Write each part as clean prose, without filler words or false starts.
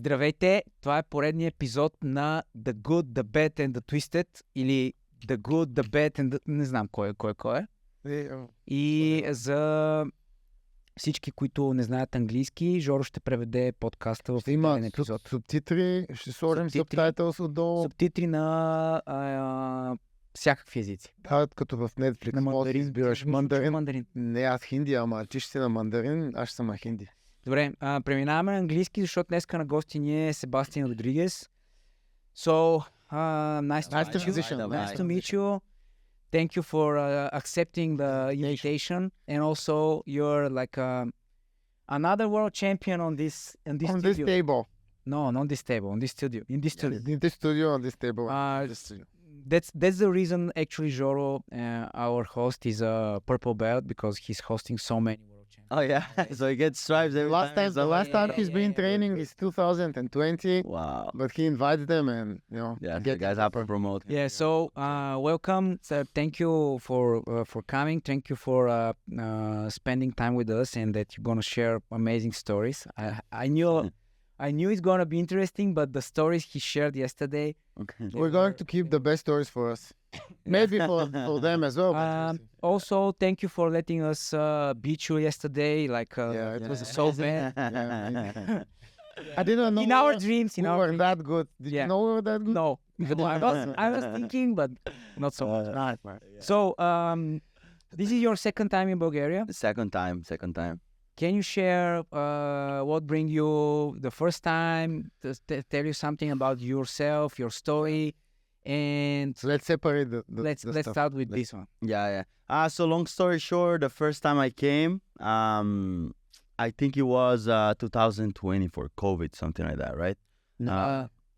Здравейте, това е поредният епизод на The Good, The Bad and The Twisted или The Good, The Bad and The... Не знам кой е. И за всички, които не знаят английски, Жоро ще преведе подкаста в един епизод. Субтитри, ще сложим субтайтълс отдолу. Субтитри на всякакви езици. Да, като в Netflix. На мандарин. Избираш мандарин. Не, аз хинди, ама ти ще си на мандарин, аз ще съм на хинди. Добре, преминаваме на английски, защото днеска на гости ни е Sebastian Rodriguez. So, nice to meet you. Thank you for accepting the invitation, and also you're like another world champion on this studio. This table. No, not this table, on this studio. In this studio. In this studio, on this table. That's the reason actually Joro, our host, is a purple belt because he's hosting so many world champions. Oh yeah, so he gets stripes every time. The last time he's been training is 2020. Wow. But he invited them and, you know. Yeah, the guys have to promote. Yeah, so welcome. So thank you for coming. Thank you for spending time with us and that you're gonna share amazing stories. I knew it's gonna be interesting, but the stories he shared yesterday. Okay. We're going to keep the best stories for us. Maybe for them as well. Also, thank you for letting us beat you yesterday. Like, it was so bad. I didn't know. In our dreams, we weren't that good. Did you know we were that good? No, I was thinking, but not so much. So, this is your second time in Bulgaria. Second time. Can you share what bring you the first time? Tell you something about yourself, your story, and so let's separate the let's start with this one. Yeah. So long story short, the first time I came, I think it was 2020 for COVID, something like that, right?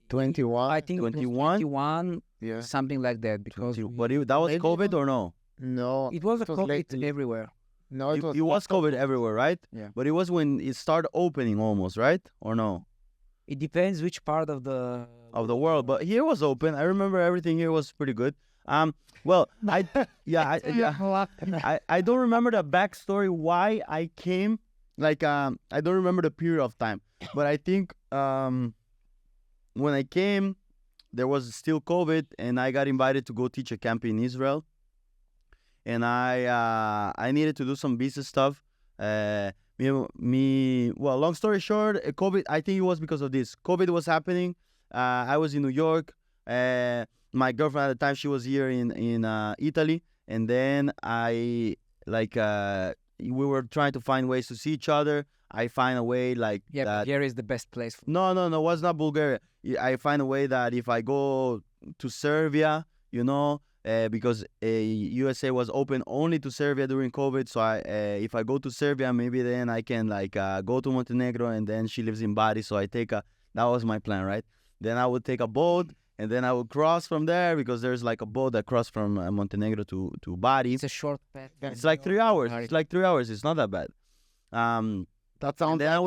21. I think 21. Yeah. Something like that because that was COVID or no? No. It was a COVID everywhere. No, it was COVID everywhere, right? Yeah. But it was when it started opening almost, right? Or no? It depends which part of the world. But here was open. I remember everything here was pretty good. Well, I don't remember the backstory why I came. Like, I don't remember the period of time. But I think when I came, there was still COVID, and I got invited to go teach a camp in Israel. And I needed to do some business stuff. Well, long story short, COVID, I think it was because of this. COVID was happening. I was in New York. My girlfriend at the time, she was here in Italy. And then we were trying to find ways to see each other. I find a way Bulgaria is the best place. No, it was not Bulgaria. I find a way that if I go to Serbia, you know, because USA was open only to Serbia during COVID, so if I go to Serbia, maybe then I can go to Montenegro, and then she lives in Bari, so that was my plan, right? Then I would take a boat, and then I would cross from there, because there's like a boat that crosses from Montenegro to Bari. It's a short path. It's like 3 hours. It's not that bad. That sounds like a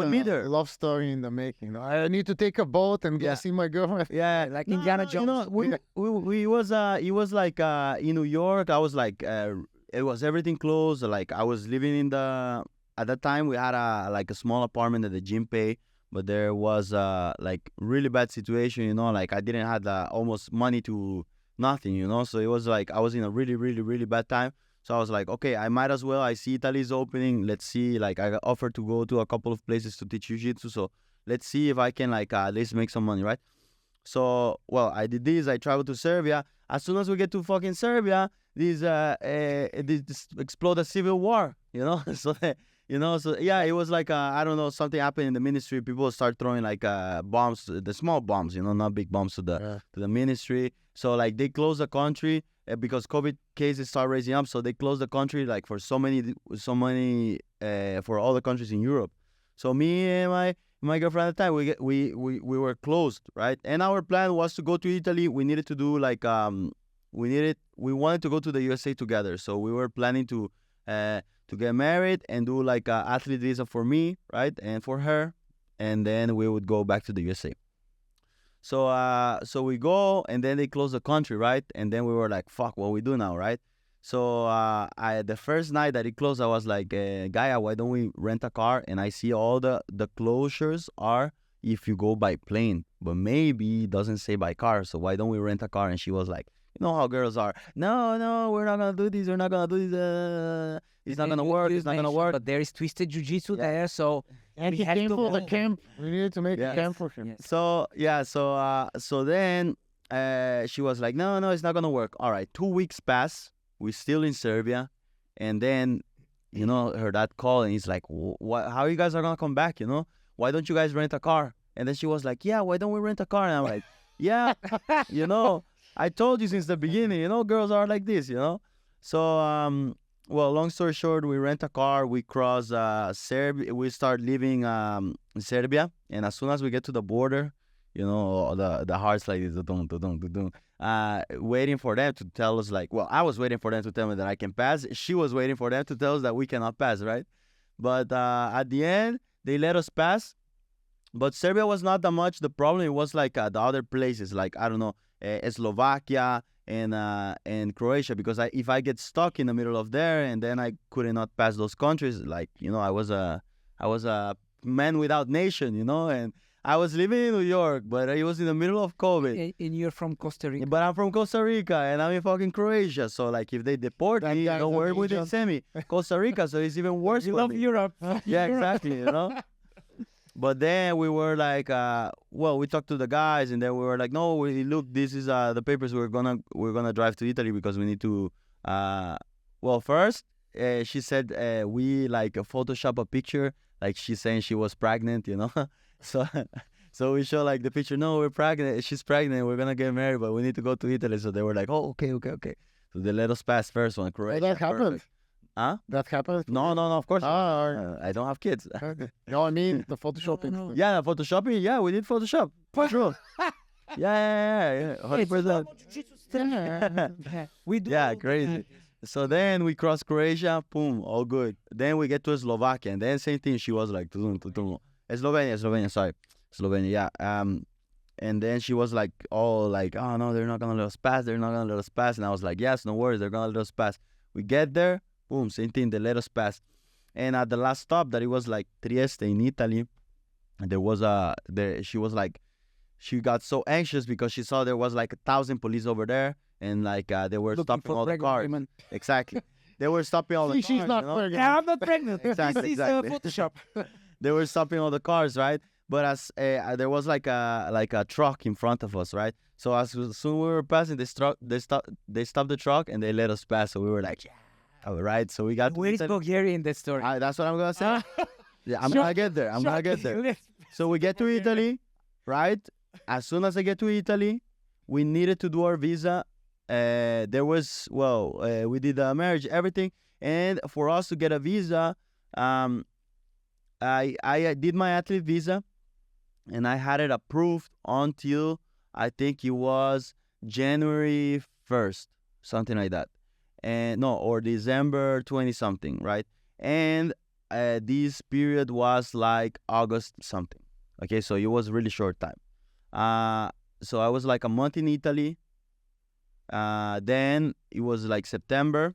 love story in the making. I need to take a boat and go see my girlfriend. Yeah, like Indiana Jones. It was like in New York. I was like, it was everything closed. Like I was living at that time we had a small apartment that the gym pay, but there was like really bad situation. You know, like I didn't have almost money to nothing. You know, so it was like I was in a really, really, really bad time. So I was like, okay, I might as well. I see Italy's opening. Let's see. Like I got offered to go to a couple of places to teach Jiu Jitsu. So let's see if I can at least make some money, right? So, well, I did this. I traveled to Serbia. As soon as we get to fucking Serbia, this explode a civil war, you know? So yeah, it was like, I don't know, something happened in the ministry. People start throwing bombs, the small bombs, you know, not big bombs to the ministry. So like they closed the country because COVID cases start raising up. So they closed the country like for so many for all the countries in Europe. So me and my girlfriend at the time, we were closed, right? And our plan was to go to Italy. We needed to do we wanted to go to the USA together. So we were planning to get married and do like a athlete visa for me, right? And for her. And then we would go back to the USA. So we go, and then they close the country, right? And then we were like, fuck, what we do now, right? So the first night that it closed, I was like, Gaia, why don't we rent a car? And I see all the closures are if you go by plane, but maybe it doesn't say by car. So why don't we rent a car? And she was like, you know how girls are. No, we're not gonna do this. We're not gonna do this. It's not gonna work. It's not gonna work. But there is twisted jiu-jitsu there, so and he came for the camp. We needed to make a camp for him. Yes. So then she was like, no, it's not gonna work. All right, 2 weeks pass. We're still in Serbia, and then her dad called and he's like, what? How you guys are gonna come back? Why don't you guys rent a car? And then she was like, yeah, why don't we rent a car? And I'm like, yeah, I told you since the beginning, girls are like this, So, well, long story short, we rent a car, we cross Serbia, we start living in Serbia, and as soon as we get to the border, the heart's like this, waiting for them to tell us, like, well, I was waiting for them to tell me that I can pass. She was waiting for them to tell us that we cannot pass, right? But at the end, they let us pass. But Serbia was not that much the problem. It was like the other places, like, I don't know, Slovakia and Croatia, because if I get stuck in the middle of there and then I could not pass those countries, like, I was a man without nation, and I was living in New York, but it was in the middle of COVID. And you're from Costa Rica. But I'm from Costa Rica, and I'm in fucking Croatia. So, like, if they deport me, don't worry with it, semi Costa Rica, so it's even worse. You for love me. Europe. Yeah, exactly, But then we were like, we talked to the guys, and then we were like, no, look, this is the papers. We're gonna drive to Italy because we need to. First, she said we like Photoshop a picture, like she's saying she was pregnant, So we show like the picture. No, we're pregnant. She's pregnant. We're gonna get married, but we need to go to Italy. So they were like, oh, okay. So they let us pass first one. Correct. That happened. Huh? That happened? No, of course. Right. I don't have kids. Okay. No, I mean the photoshopping. No. Yeah, photoshopping. Yeah, we did Photoshop. For sure. Yeah. 100%. We do. Yeah, crazy. So then we cross Croatia. Boom, all good. Then we get to Slovakia, and then same thing. She was like, Slovenia. Sorry, Slovenia. Yeah. And then she was like, oh no, they're not gonna let us pass. And I was like, yes, no worries, they're gonna let us pass. We get there. Boom, same thing, they let us pass. And at the last stop, that it was like Trieste in Italy, and she was like, she got so anxious because she saw there was like 1,000 police over there, and like they were stopping all the cars. Women. Exactly. They were stopping all the cars. She's not pregnant. Yeah, I'm not pregnant. Exactly. This is Photoshop. They were stopping all the cars, right? But as there was like a truck in front of us, right? So as soon as we were passing, they stopped the truck and they let us pass. So we were like, yeah. All right, so we got. Where is Bulgaria in that story? That's what I'm gonna say. Yeah, I'm gonna get there. So we get to Italy, right? As soon as I get to Italy, we needed to do our visa. We did the marriage, everything, and for us to get a visa, I did my athlete visa, and I had it approved until I think it was January 1st, something like that. Or December 20 something, right? And this period was like August something. Okay, so it was really short time. So I was like a month in Italy. Then it was like September,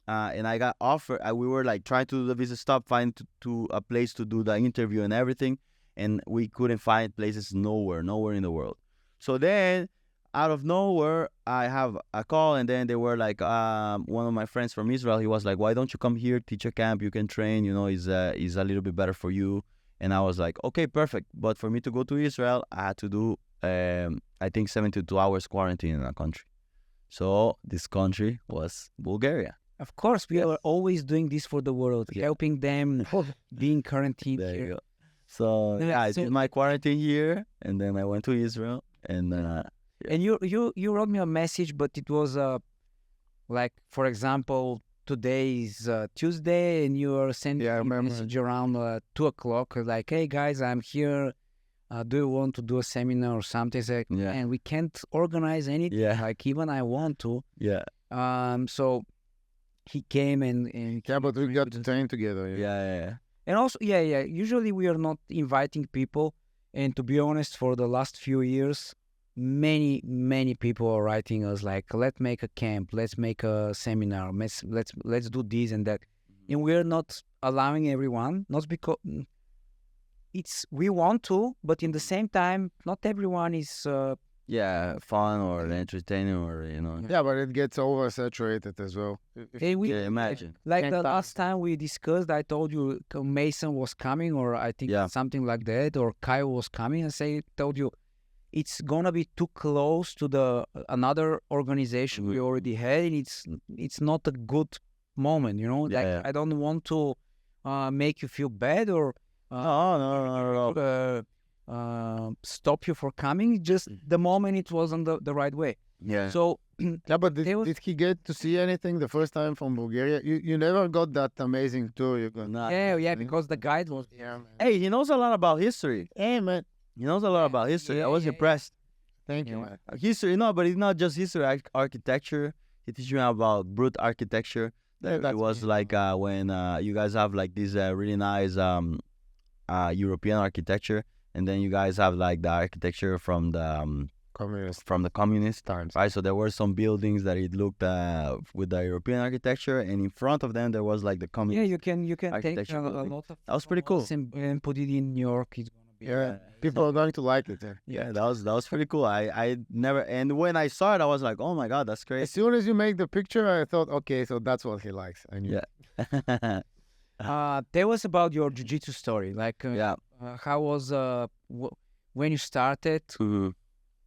and I got offered. We were like trying to do the visa stop, find to a place to do the interview and everything, and we couldn't find places nowhere in the world. So then, out of nowhere, I have a call, and then they were like, one of my friends from Israel, he was like, why don't you come here, teach a camp, you can train, is a little bit better for you. And I was like, okay, perfect. But for me to go to Israel, I had to do, I think 72 hours quarantine in a country. So this country was Bulgaria. Of course, we are always doing this for the world, helping them being quarantined There here. you go. So I did my quarantine here, and then I went to Israel, and then And you wrote me a message, but it was like, for example, today is Tuesday, and you are sending me a message around 2 o'clock, like, hey guys, I'm here. Do you want to do a seminar or something? It's like, and we can't organize anything. Yeah. Like, even I want to. Yeah. So he came and but we got to train together. Yeah. And also, usually we are not inviting people. And to be honest, for the last few years, many people are writing us like, let's make a camp, let's make a seminar, let's do this and that. And we're not allowing everyone, not because we want to, but in the same time, not everyone is. Fun or entertaining or Yeah, but it gets oversaturated as well. Imagine. Like the last time we discussed, I told you Mason was coming, or I think something like that, or Kyle was coming, and told you it's gonna be too close to the another organization we already had, and it's not a good moment, I don't want to make you feel bad or no. Stop you for coming. Just the moment it wasn't the right way. Yeah. So but did he get to see anything the first time from Bulgaria? You never got that amazing tour. You got because the guide was man. Hey, he knows a lot about history. Hey, man. He knows a lot about history. I was impressed. Thank you, man. History, but it's not just history. Architecture. He teaches me about brute architecture. It was like when you guys have like this really nice European architecture. And then you guys have like the architecture from the communist times, right? So there were some buildings that it looked with the European architecture, and in front of them there was like the communist. Yeah, you can take a lot of that was pretty cool. And put it in New York. It's gonna be people are going to like it. Yeah, that was pretty cool. I never, and when I saw it, I was like, oh my god, that's crazy. As soon as you make the picture, I thought, okay, so that's what he likes. I knew. Yeah. Tell us about your jiu-jitsu story. Like, how was when you started? Mm-hmm.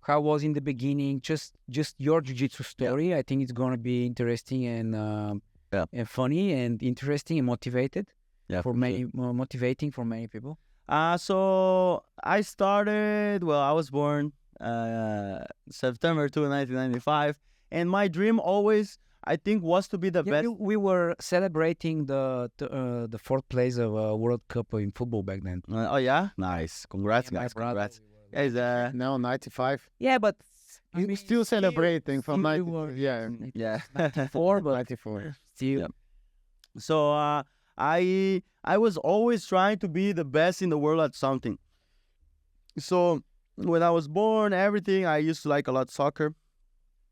How was in the beginning? Just your jiu-jitsu story. Yeah. I think it's gonna be interesting and funny and interesting and motivated. Yeah, for many, motivating for many people. So I started. Well, I was born September 2, 1995, and my dream always, I think, was to be the best. We were celebrating the fourth place of World Cup in football back then. Oh yeah, nice. Congrats, guys. Congrats. Guys, now 95. Yeah, but you're still celebrating from 94. Yeah. 94, but 94. Still. Yeah. So I was always trying to be the best in the world at something. So when I was born, everything, I used to like a lot soccer.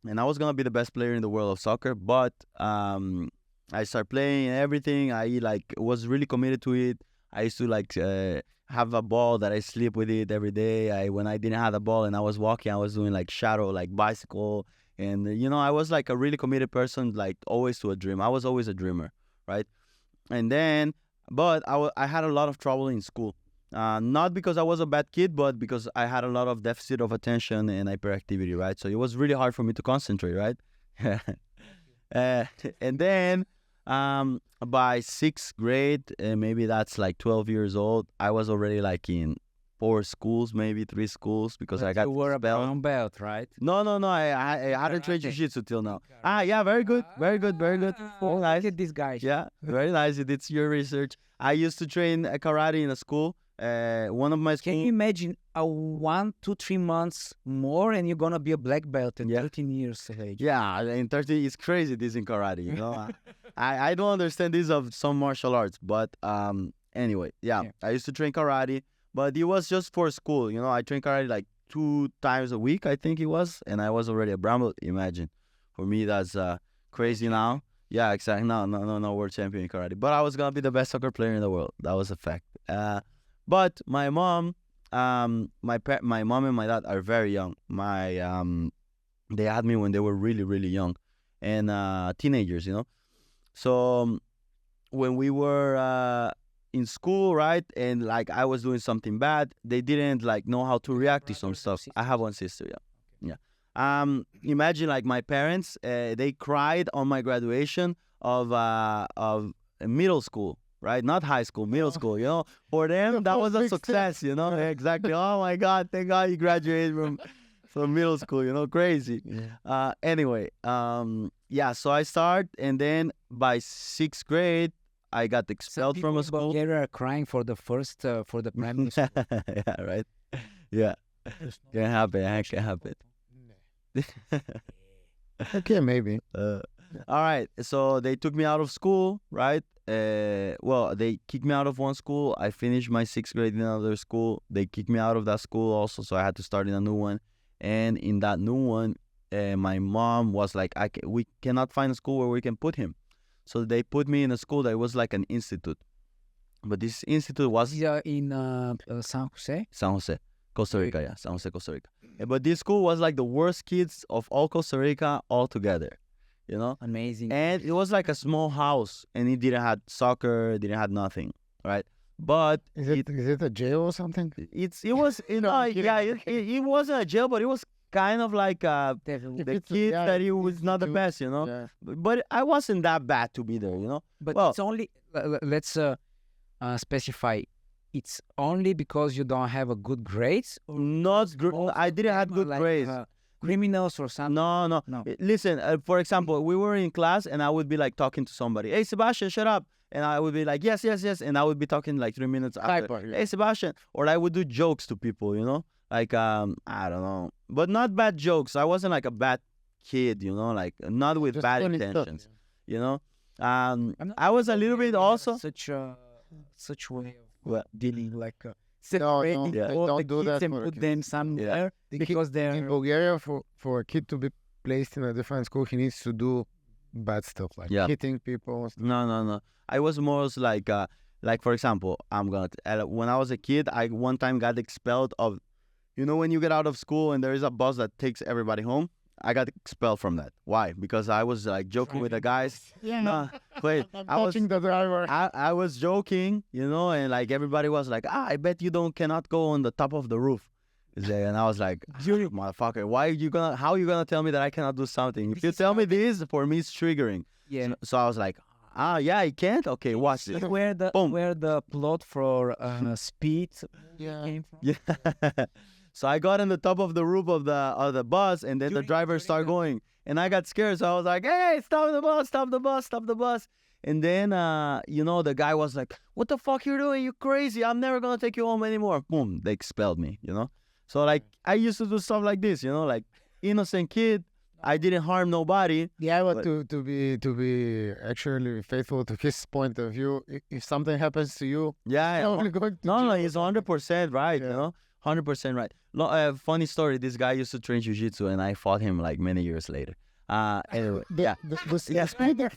And I was going to be the best player in the world of soccer. But I started playing and everything. I was really committed to it. I used to have a ball that I sleep with it every day. When I didn't have the ball and I was walking, I was doing shadow, bicycle. And, I was a really committed person, always to a dream. I was always a dreamer, right? And then, but I had a lot of trouble in school. Not because I was a bad kid, but because I had a lot of deficit of attention and hyperactivity, right? So it was really hard for me to concentrate, right? And then by 6th grade, maybe that's 12 years old, I was already in 4 schools, maybe 3 schals, because I got you were expelled. a brown belt, right? No, I hadn't trained jiu-jitsu till now. Yeah, very good. Very good. Oh, nice. Look at this guy. Yeah, very nice. You did your research. I used to train karate in a school. One of my schools. Can you imagine 1, 2, 3 months more and you're gonna be a black belt at 13 years of age? Yeah, in 30, it's crazy this in karate, I don't understand this of some martial arts, but anyway, yeah, I used to train karate, but it was just for school, I trained karate 2 times a week, I think it was, and I was already a brown belt. Imagine, for me that's crazy now. Yeah, exactly. No, world champion in karate, but I was gonna be the best soccer player in the world. That was a fact. But my mom, my mom and my dad are very young. They had me when they were really, really young, and teenagers, So when we were in school, right, and I was doing something bad, they didn't know how to react to some stuff. I have one sister, yeah. Imagine my parents, they cried on my graduation of middle school. Right, not high school, middle school. For them that was a success. Exactly. Oh my God, thank God you graduated from middle school. Crazy. Yeah. Anyway, so I start, and then by 6th grade, I got expelled from a school. Some people are crying for the first for the primary school. Yeah, right. Yeah, can happen. Okay, maybe. All right. So they took me out of school, right? Well, they kicked me out of one school. I finished my 6th grade in another school. They kicked me out of that school also, so I had to start in a new one. And in that new one, my mom was like, we cannot find a school where we can put him. So they put me in a school that was like an institute. But this institute was in San Jose. San Jose, Costa Rica. Yeah, San Jose, Costa Rica. But this school was like the worst kids of all Costa Rica all together. You know, Amazing. and it was like a small house, and it didn't have soccer, didn't have nothing, right? But Is it a jail or something? it was it wasn't a jail, but it was kind of like the kid that he was not the best, you know. Yeah. But I wasn't that bad to be there, you know. But Well- it's only let's specify. It's only because you don't have a good grades. Or Not good. I didn't have good like, grades. Criminals or something. No. Listen, for example, we were in class, and I would be like talking to somebody. Hey, Sebastian, shut up. And I would be like, yes. And I would be talking like 3 minutes after. Hyper, yeah. Hey, Sebastian. Or I would do jokes to people, you know? Like, I don't know. But not bad jokes. I wasn't like a bad kid, you know? Like, not with Just bad funny stuff, intentions, yeah. you know? I'm not I was a little bit also... such way of What? dealing like No, separating Yeah. all don't the do kids that and for put kids. them somewhere because In they're Bulgaria, for a kid to be placed in a different school, he needs to do bad stuff like Yeah. hitting people. No. I was more like for example, when I was a kid, I one time got expelled of, you know, when you get out of school and there is a bus that takes everybody home. I got expelled from that. Why? Because I was like joking with the guys. Yeah, Nah, wait, I'm I was touching the driver. I was joking, you know, and like everybody was like, I bet you cannot go on the top of the roof. And I was like, motherfucker, how are you gonna tell me that I cannot do something? If you tell me this, for me it's triggering. yeah. So I was like, yeah, I can't? Okay, watch this. Where Boom. the plot for Speed Yeah. came from? Yeah. So I got on the top of the roof of the bus, and then the driver started going, and I got scared. So I was like, "Hey, stop the bus!" And then, you know, the guy was like, "What the fuck you doing? You crazy? I'm never gonna take you home anymore." Boom, they expelled me. You know. So like, I used to do stuff like this. You know, like innocent kid. I didn't harm nobody. Yeah, but to be actually faithful to his point of view, if something happens to you, Yeah. you're only going to No, jail. he's 100% right. You Yeah. know, 100% right. Funny story. This guy used to train jiu-jitsu, and I fought him like many years later. Anyway, yeah. Yeah.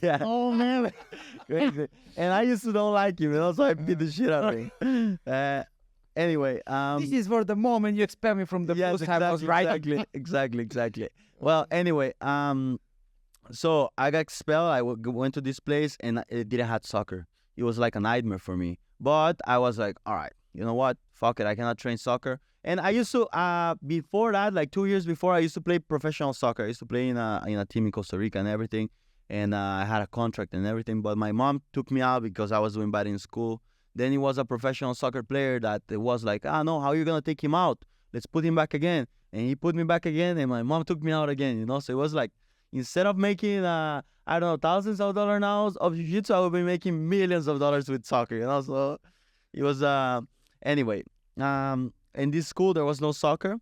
Yeah. Oh man. Crazy. And I used to don't like him, you know, so I beat the shit out of him. Anyway, This is for the moment you expel me from the yes, bus. I was right. exactly. Well, anyway, so I got expelled. I went to this place, and it didn't have soccer. It was like a nightmare for me. But I was like, all right, you know what? Fuck it, I cannot train soccer. And I used to, before that, like 2 years before, I used to play professional soccer. I used to play in a team in Costa Rica and everything. And I had a contract and everything. But my mom took me out because I was doing bad in school. Then he was a professional soccer player that was like, no, how are you going to take him out? Let's put him back again. And he put me back again, and my mom took me out again, you know? So it was like, instead of making, I don't know, thousands of dollars now of jiu-jitsu, I would be making millions of dollars with soccer, you know? So it was, anyway, in this school, there was no soccer,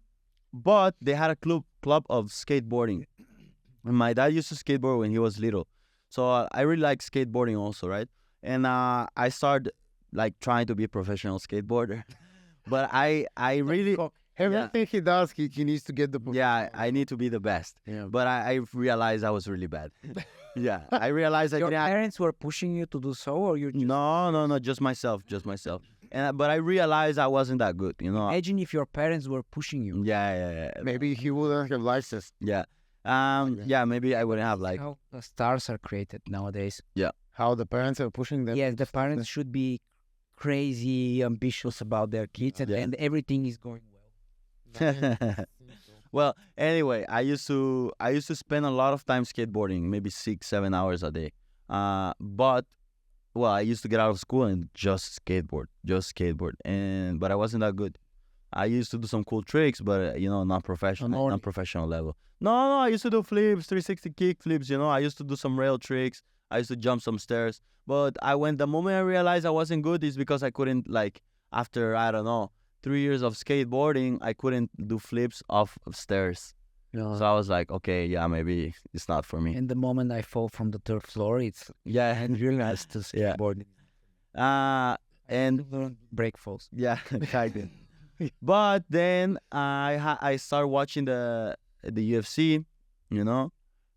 but they had a club of skateboarding. And my dad used to skateboard when he was little. So I really like skateboarding also, right? And I started like trying to be a professional skateboarder. But I really... Everything he does, he needs to get the Yeah, I need to be the best. Yeah. But I realized I was really bad. Yeah, I realized I Your didn't have... parents were pushing you to do so, or you just No, just myself. And but I realized I wasn't that good, you know? imagine if your parents were pushing you? Yeah. Maybe he wouldn't have license. Yeah. Yeah, maybe I wouldn't have like... How the stars are created nowadays. How the parents are pushing them. Yes, the parents should be crazy ambitious about their kids, and everything is going well. Well, anyway, I used to spend a lot of time skateboarding, maybe 6-7 hours a day. But I used to get out of school and just skateboard. But I wasn't that good. I used to do some cool tricks, but not professional level. No, I used to do flips, 360 kick flips. I used to do some rail tricks. I used to jump some stairs. But the moment I realized I wasn't good is because I couldn't, like, after, I don't know, 3 years of skateboarding, I couldn't do flips off of stairs. So I was like, okay, yeah, maybe it's not for me. And the moment I fall from the third floor, it's Yeah, realized to Yeah. skateboard. and learn break falls. yeah, exactly. But then I started watching the UFC,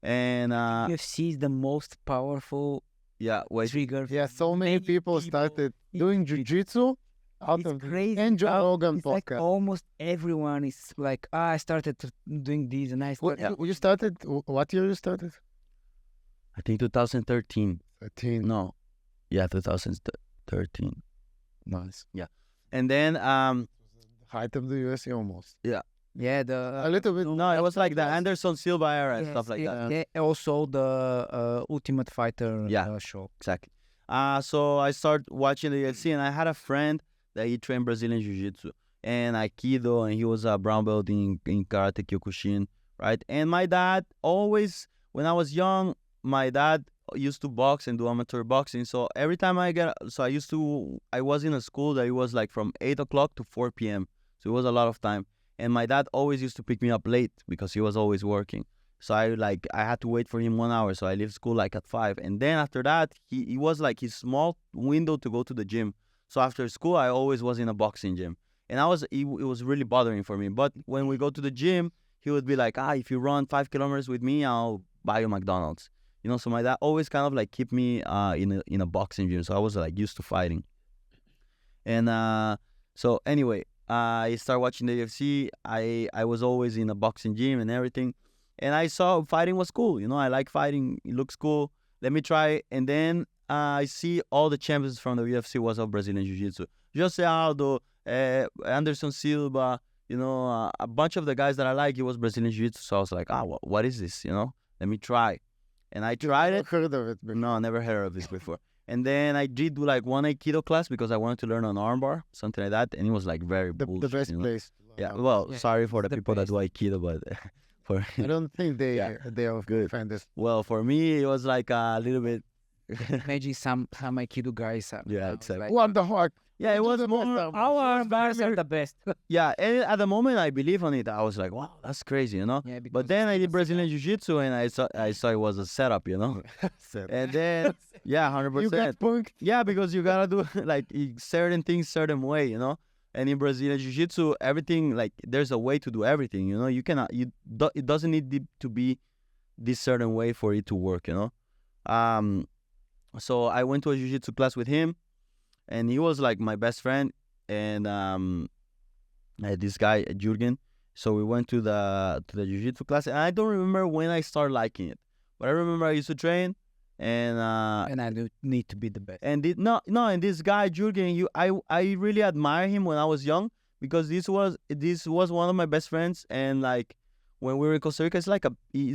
and UFC is the most powerful trigger. Yeah, so many people started doing jiu-jitsu out It's of crazy. and Joe Rogan It's like podcast. almost everyone is like, I started doing this and I started. You started, what year you started? I think 2013. 13. No. Yeah, 2013. Nice. Yeah. And then Height of the UFC almost. Yeah, A little bit. no, it was like the Anderson Silva era and stuff like that. Yeah, also the Ultimate Fighter Yeah. show. Exactly. So I started watching the UFC, and I had a friend that he trained Brazilian Jiu Jitsu and Aikido, and he was a brown belt in Karate Kyokushin, right? And my dad always, when I was young, my dad used to box and do amateur boxing. So every time I was in a school that it was like from 8 o'clock to 4 p.m. So it was a lot of time. And my dad always used to pick me up late because he was always working. So I had to wait for him 1 hour. So I left school like at 5. And then after that, he was like his small window to go to the gym. So after school, I always was in a boxing gym. And it was really bothering for me. But when we go to the gym, he would be like, if you run 5 kilometers with me, I'll buy you McDonald's. You know, so my dad always kind of like keep me in a boxing gym. So I was like used to fighting. And so anyway, I started watching the UFC. I was always in a boxing gym and everything. And I saw fighting was cool. You know, I like fighting. It looks cool. Let me try. And then I see all the champions from the UFC was of Brazilian Jiu-Jitsu. Jose Aldo, Anderson Silva, you know, a bunch of the guys that I like, it was Brazilian Jiu-Jitsu. So I was like, what is this? You know, let me try. And I tried it. Heard of it before. No, I never heard of this before. And then I did do like one Aikido class because I wanted to learn an armbar, something like that. And it was like very bullshit, the best you know? place. Yeah, well, Yeah, sorry for the the people that best. do Aikido, but for I don't think they Yeah. are Good. offenders. well, for me, it was like a little bit. Imagine some Aikido guys. Yeah, I was exactly. like, What the heck? Yeah, it was the more. best our bars are the best. Yeah, and at the moment I believe on it, I was like, wow, that's crazy, you know. Yeah, because But then I did Brazilian Jiu-Jitsu and I saw it was a setup, you know. And then yeah, You 100%. got punked. Yeah, because you gotta do like certain things certain way, you know. And in Brazilian Jiu-Jitsu, everything like there's a way to do everything, you know. You cannot it doesn't need to be this certain way for it to work, you know. So I went to a Jiu-Jitsu class with him, and he was like my best friend, and this guy Jürgen. So we went to the Jiu-Jitsu class, and I don't remember when I started liking it, but I remember I used to train, and And I do need to be the best. and and this guy Jürgen, I really admire him when I was young because this was one of my best friends, and like when we were in Costa Rica, it's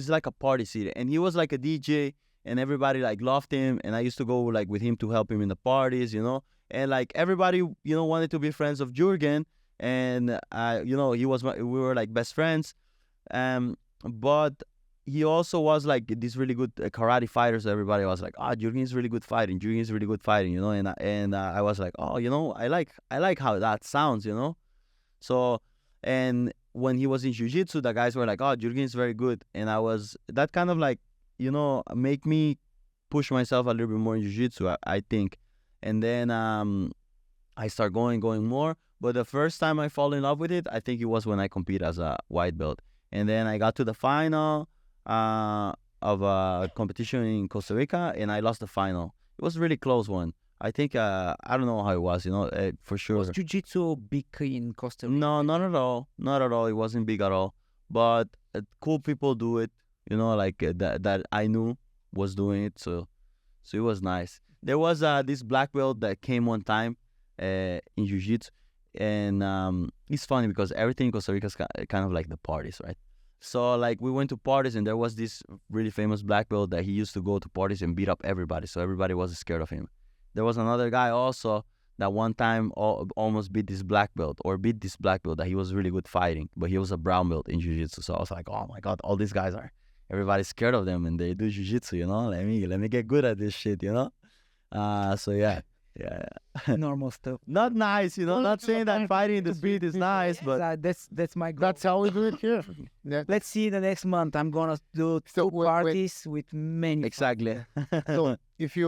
like a party city, and he was like a DJ, and everybody like loved him, and I used to go like with him to help him in the parties, you know, and like everybody, you know, wanted to be friends of Jürgen, and you know, we were like best friends, but he also was like this really good karate fighter. So everybody was like, Jürgen is really good fighting. Jürgen is really good fighting, you know. And I was like, you know, I like how that sounds, you know. So, and when he was in jiu-jitsu, the guys were like, Jürgen is very good. And that kind of like, you know, make me push myself a little bit more in jiu-jitsu, I think. And then I start going more. But the first time I fall in love with it, I think it was when I compete as a white belt. And then I got to the final of a competition in Costa Rica, and I lost the final. It was a really close one. I think I don't know how it was, you know, for sure. Was jiu-jitsu big in Costa Rica? No, not at all. Not at all. It wasn't big at all. But cool people do it, you know, like that I knew was doing it. So it was nice. There was this black belt that came one time in jiu-jitsu, and it's funny because everything in Costa Rica is kind of like the parties, right? So like we went to parties, and there was this really famous black belt that he used to go to parties and beat up everybody. So everybody was scared of him. There was another guy also that one time almost beat this black belt that he was really good fighting, but he was a brown belt in jiu-jitsu. So I was like, oh my God, all these guys everybody's scared of them, and they do jiu-jitsu, you know. Let me get good at this shit, you know. So yeah. Normal stuff. Not nice, you know. Well, not saying that fighting in the street is nice, but That's my goal. That's how we do it here. Yeah. Let's see the next month. I'm gonna do So two wait. parties with many. exactly. So if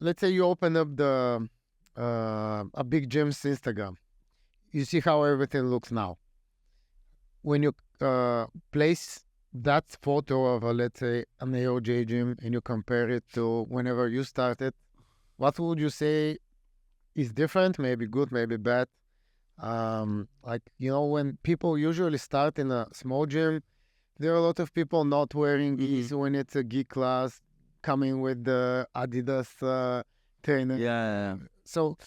let's say you open up a big gym's Instagram, you see how everything looks now. When you place that photo of, let's say, an AOJ gym, and you compare it to whenever you started, what would you say is different? Maybe good, maybe bad. Like, you know, when people usually start in a small gym, there are a lot of people not wearing gis when it's a gi class, coming with the Adidas trainer. Yeah. So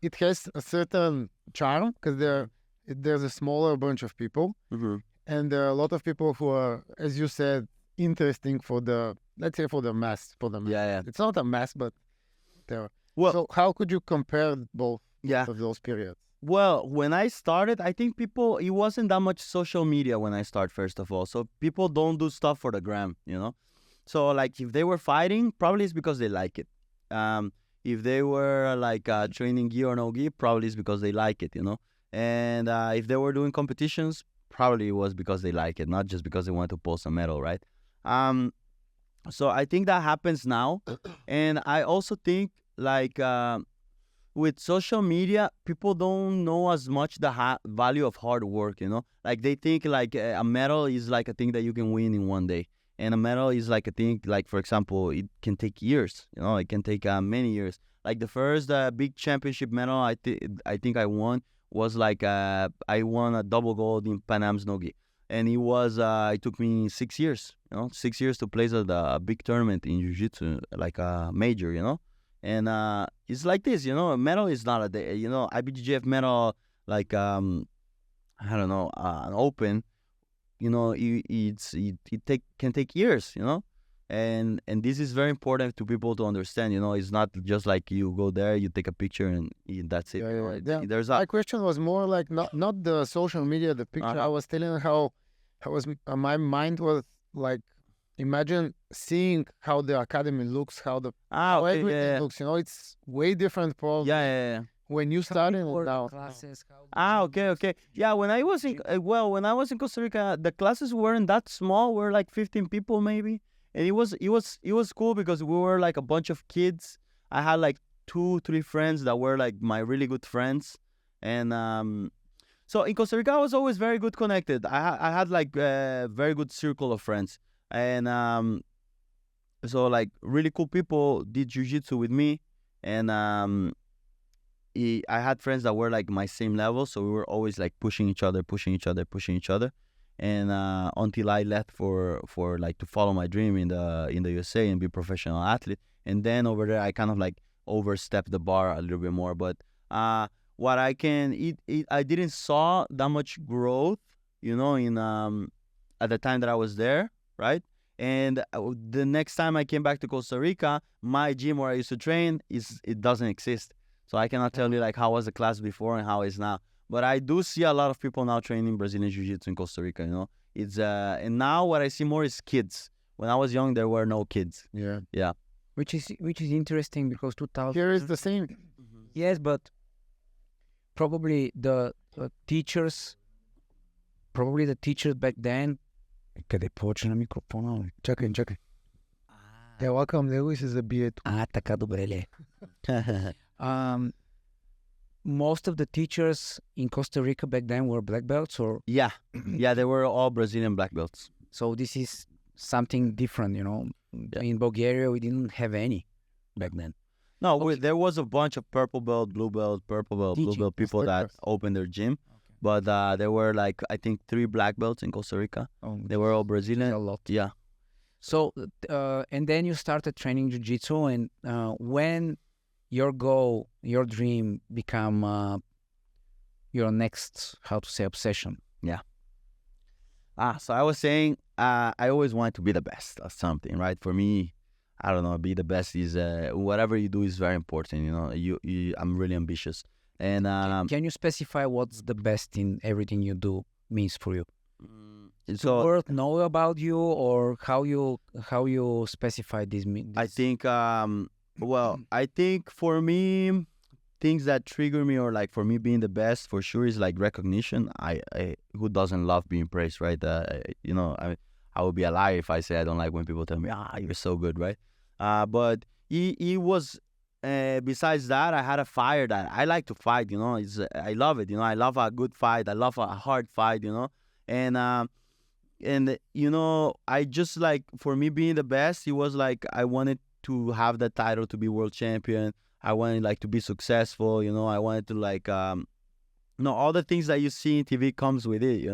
it has a certain charm because there's a smaller bunch of people, and there are a lot of people who are, as you said, interesting for the, let's say, for the mass. Yeah. It's not a mass, but there. Well, so how could you compare both of those periods? Well, when I started, I think it wasn't that much social media when I started, first of all. So people don't do stuff for the gram, you know? So, like, if they were fighting, probably it's because they like it. If they were, like, training gi or no gi, probably it's because they like it, you know? And if they were doing competitions, probably it was because they like it, not just because they wanted to post a medal, right? So I think that happens now. And I also think, like, with social media, people don't know as much the value of hard work, you know? Like, they think, like, a medal is, like, a thing that you can win in one day. And a medal is, like, a thing, like, for example, it can take years, you know? It can take many years. Like, the first big championship medal I think I won was, like, I won a double gold in Pan Am's NOGI. And it took me 6 years, you know? 6 years to place at a big tournament in Jiu Jitsu, like a major, you know? And it's like this, you know, a medal is not a day, you know, IBJJF medal, like, I don't know, an open, you know, it can take years, you know, and this is very important to people to understand, you know, it's not just like you go there, you take a picture and that's it. Yeah. My question was more like not the social media, the picture. I was telling how my mind was like, imagine seeing how the academy looks, how everything looks. You know, it's way different from when you started now. Classes, okay. Yeah, when I was in Costa Rica, the classes weren't that small. We were like 15 people maybe, and it was cool because we were like a bunch of kids. I had like 2-3 friends that were like my really good friends, and so in Costa Rica I was always very good connected. I had like a very good circle of friends. And so like really cool people did jiu-jitsu with me, and I had friends that were like my same level, so we were always like pushing each other, and until I left for like to follow my dream in the USA and be a professional athlete. And then over there I kind of like overstepped the bar a little bit more, but what I didn't saw that much growth, you know, in at the time that I was there. Right? And the next time I came back to Costa Rica, my gym where I used to train, it doesn't exist. So I cannot tell you like how was the class before and how it is now. But I do see a lot of people now training Brazilian Jiu-Jitsu in Costa Rica, you know. It's and now what I see more is kids. When I was young, there were no kids. Yeah. Which is interesting because 2000 here is the same. Yes, but probably the teachers back then. Къде почна микрофона? Чакай. Лакам него и се забие тук. Така добре ли е? Most of the teachers in Costa Rica back then were black belts, or? Yeah, they were all Brazilian black belts. So this is something different, you know. Yeah. In Bulgaria, we didn't have any back then. No, there was a bunch of purple belt, blue belt, blue belt people that opened their gym. But there were like, I think 3 black belts in Costa Rica. They were all Brazilian. A lot. Yeah. So, and then you started training Jiu-Jitsu, and when your goal, your dream become your next, obsession? Yeah. So I was saying, I always wanted to be the best at something, right? For me, I don't know, be the best is, whatever you do is very important, you know. I'm really ambitious. And can you specify what's the best in everything you do means for you? So the world know about you, or how you specify this? I think I think for me, things that trigger me, or like for me being the best for sure, is like recognition. I who doesn't love being praised, right? You know, I would be a liar if I say I don't like when people tell me, you're so good, right? But it was. Besides that, I had a fire that I like to fight, you know. I love it, you know. I love a good fight. I love a hard fight, you know. And And I just like, for me being the best, it was like I wanted to have the title to be world champion. I wanted like to be successful. I wanted to like all the things that you see in TV comes with it.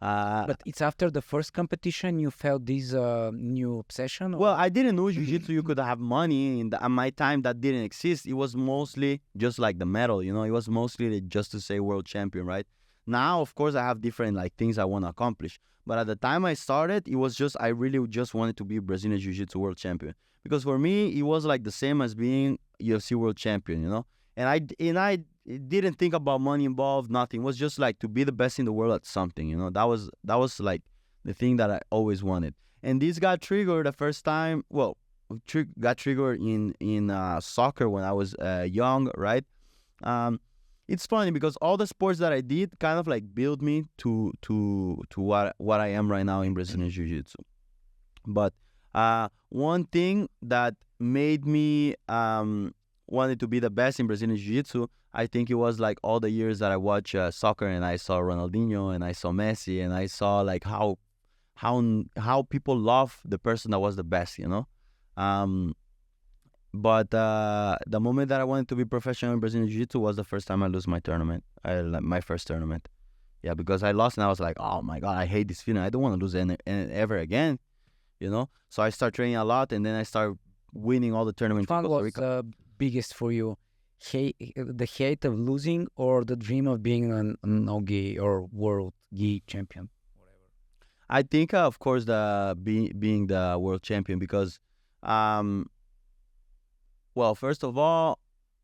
But it's after the first competition you felt this new obsession? Well, I didn't know jiu-jitsu you could have money. At my time, that didn't exist. It was mostly just like the medal. It was mostly just to say world champion, right? Now, of course, I have different like things I want to accomplish. But at the time I started, it was just, I really just wanted to be Brazilian Jiu-Jitsu world champion. Because for me, it was like the same as being UFC world champion, And I didn't think about money involved, nothing. It was just like to be the best in the world at something, That was like the thing that I always wanted. And this got triggered the first time, got triggered in soccer when I was young, right? It's funny because all the sports that I did kind of like built me to what I am right now in Brazilian Jiu-Jitsu. But one thing that made me wanted to be the best in Brazilian Jiu-Jitsu, I think it was like all the years that I watched soccer and I saw Ronaldinho and I saw Messi and I saw like how people love the person that was the best, But the moment that I wanted to be professional in Brazilian Jiu-Jitsu was the first time I lost my tournament. My first tournament. Yeah, because I lost and I was like, oh my God, I hate this feeling. I don't want to lose ever again, So I start training a lot and then I start winning all the tournaments in Costa Rica. What was biggest for you? The hate of losing or the dream of being an NOGI or world gi champion? I think, of course, being the world champion because... Well, first of all,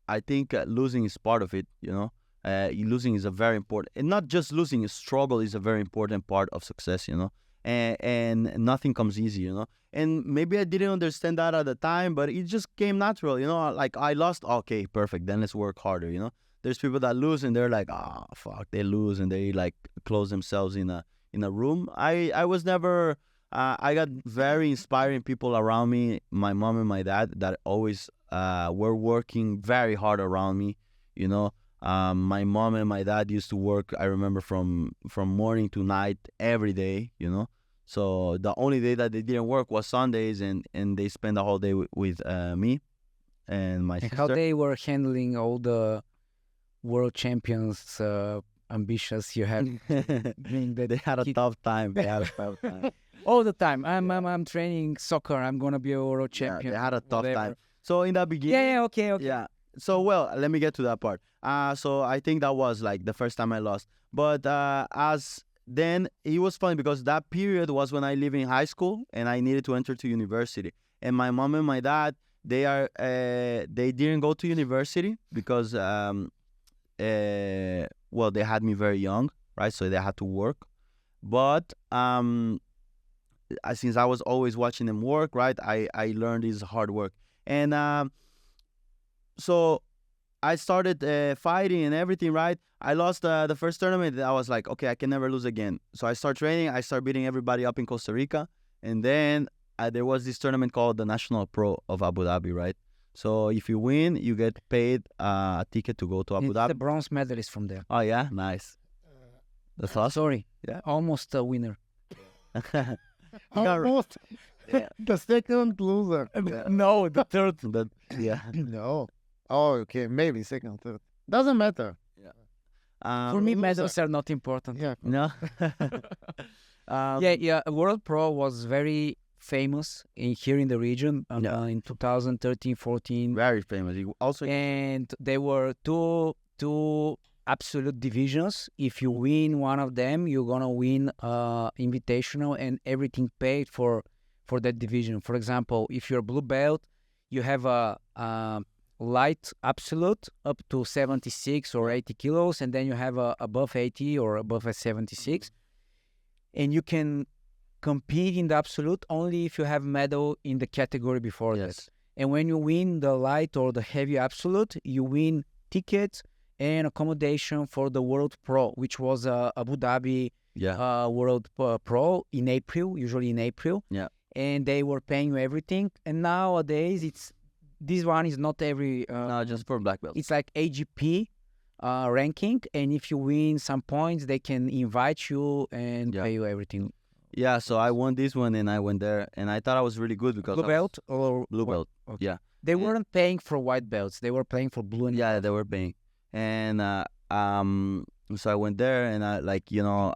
I think losing is part of it, Losing is a very important, and not just losing, a struggle is a very important part of success, And nothing comes easy, And maybe I didn't understand that at the time, but it just came natural, Like I lost, okay, perfect, then let's work harder, There's people that lose and they're like, fuck, they lose and they like close themselves in a room. I was never... I got very inspiring people around me, my mom and my dad, that always were working very hard around me, My mom and my dad used to work, I remember, from morning to night every day, So the only day that they didn't work was Sundays, and they spent the whole day with me and my sister. How they were handling all the world champions ambitions you had? They had a tough time. All the time. I'm training soccer. I'm gonna be a world champion. They had a tough time. So in the beginning, okay. Yeah. So let me get to that part. So I think that was like the first time I lost. But then it was funny because that period was when I lived in high school and I needed to enter to university. And my mom and my dad, they didn't go to university because they had me very young, right? So they had to work. But since I was always watching them work, right, I learned this hard work. And so I started fighting and everything, right? I lost the first tournament. I was like, okay, I can never lose again. So I start training. I start beating everybody up in Costa Rica. And then there was this tournament called the National Pro of Abu Dhabi, right? So if you win, you get paid a ticket to go to Abu Dhabi. The bronze medalist from there. Oh, yeah? Nice. That's awesome. Sorry. Yeah. Almost a winner. Almost. Yeah. The second loser. No, the third. Yeah. No. Oh, okay. Maybe second, third. Doesn't matter. Yeah. For me, loser. medals are not important. Yeah. No. Yeah. World Pro was very famous here in the region in 2013, 14. Very famous. And there were two absolute divisions. If you win one of them, you're gonna win invitational and everything paid for that division. For example, if you're blue belt, you have a light absolute up to 76 or 80 kilos, and then you have a above 80 or above 76, and you can compete in the absolute only if you have medal in the category before that. And when you win the light or the heavy absolute, you win tickets and accommodation for the World Pro, which was Abu Dhabi World Pro in April, usually in April. Yeah. And they were paying you everything. And nowadays, this one is not every... no, just for black belts. It's like AGP ranking. And if you win some points, they can invite you and pay you everything. Yeah, so I won this one and I went there and I thought I was really good because Blue belt or blue what? belt. Okay. Yeah. They weren't paying for white belts. They were paying for blue and Yeah, they were paying. And so I went there and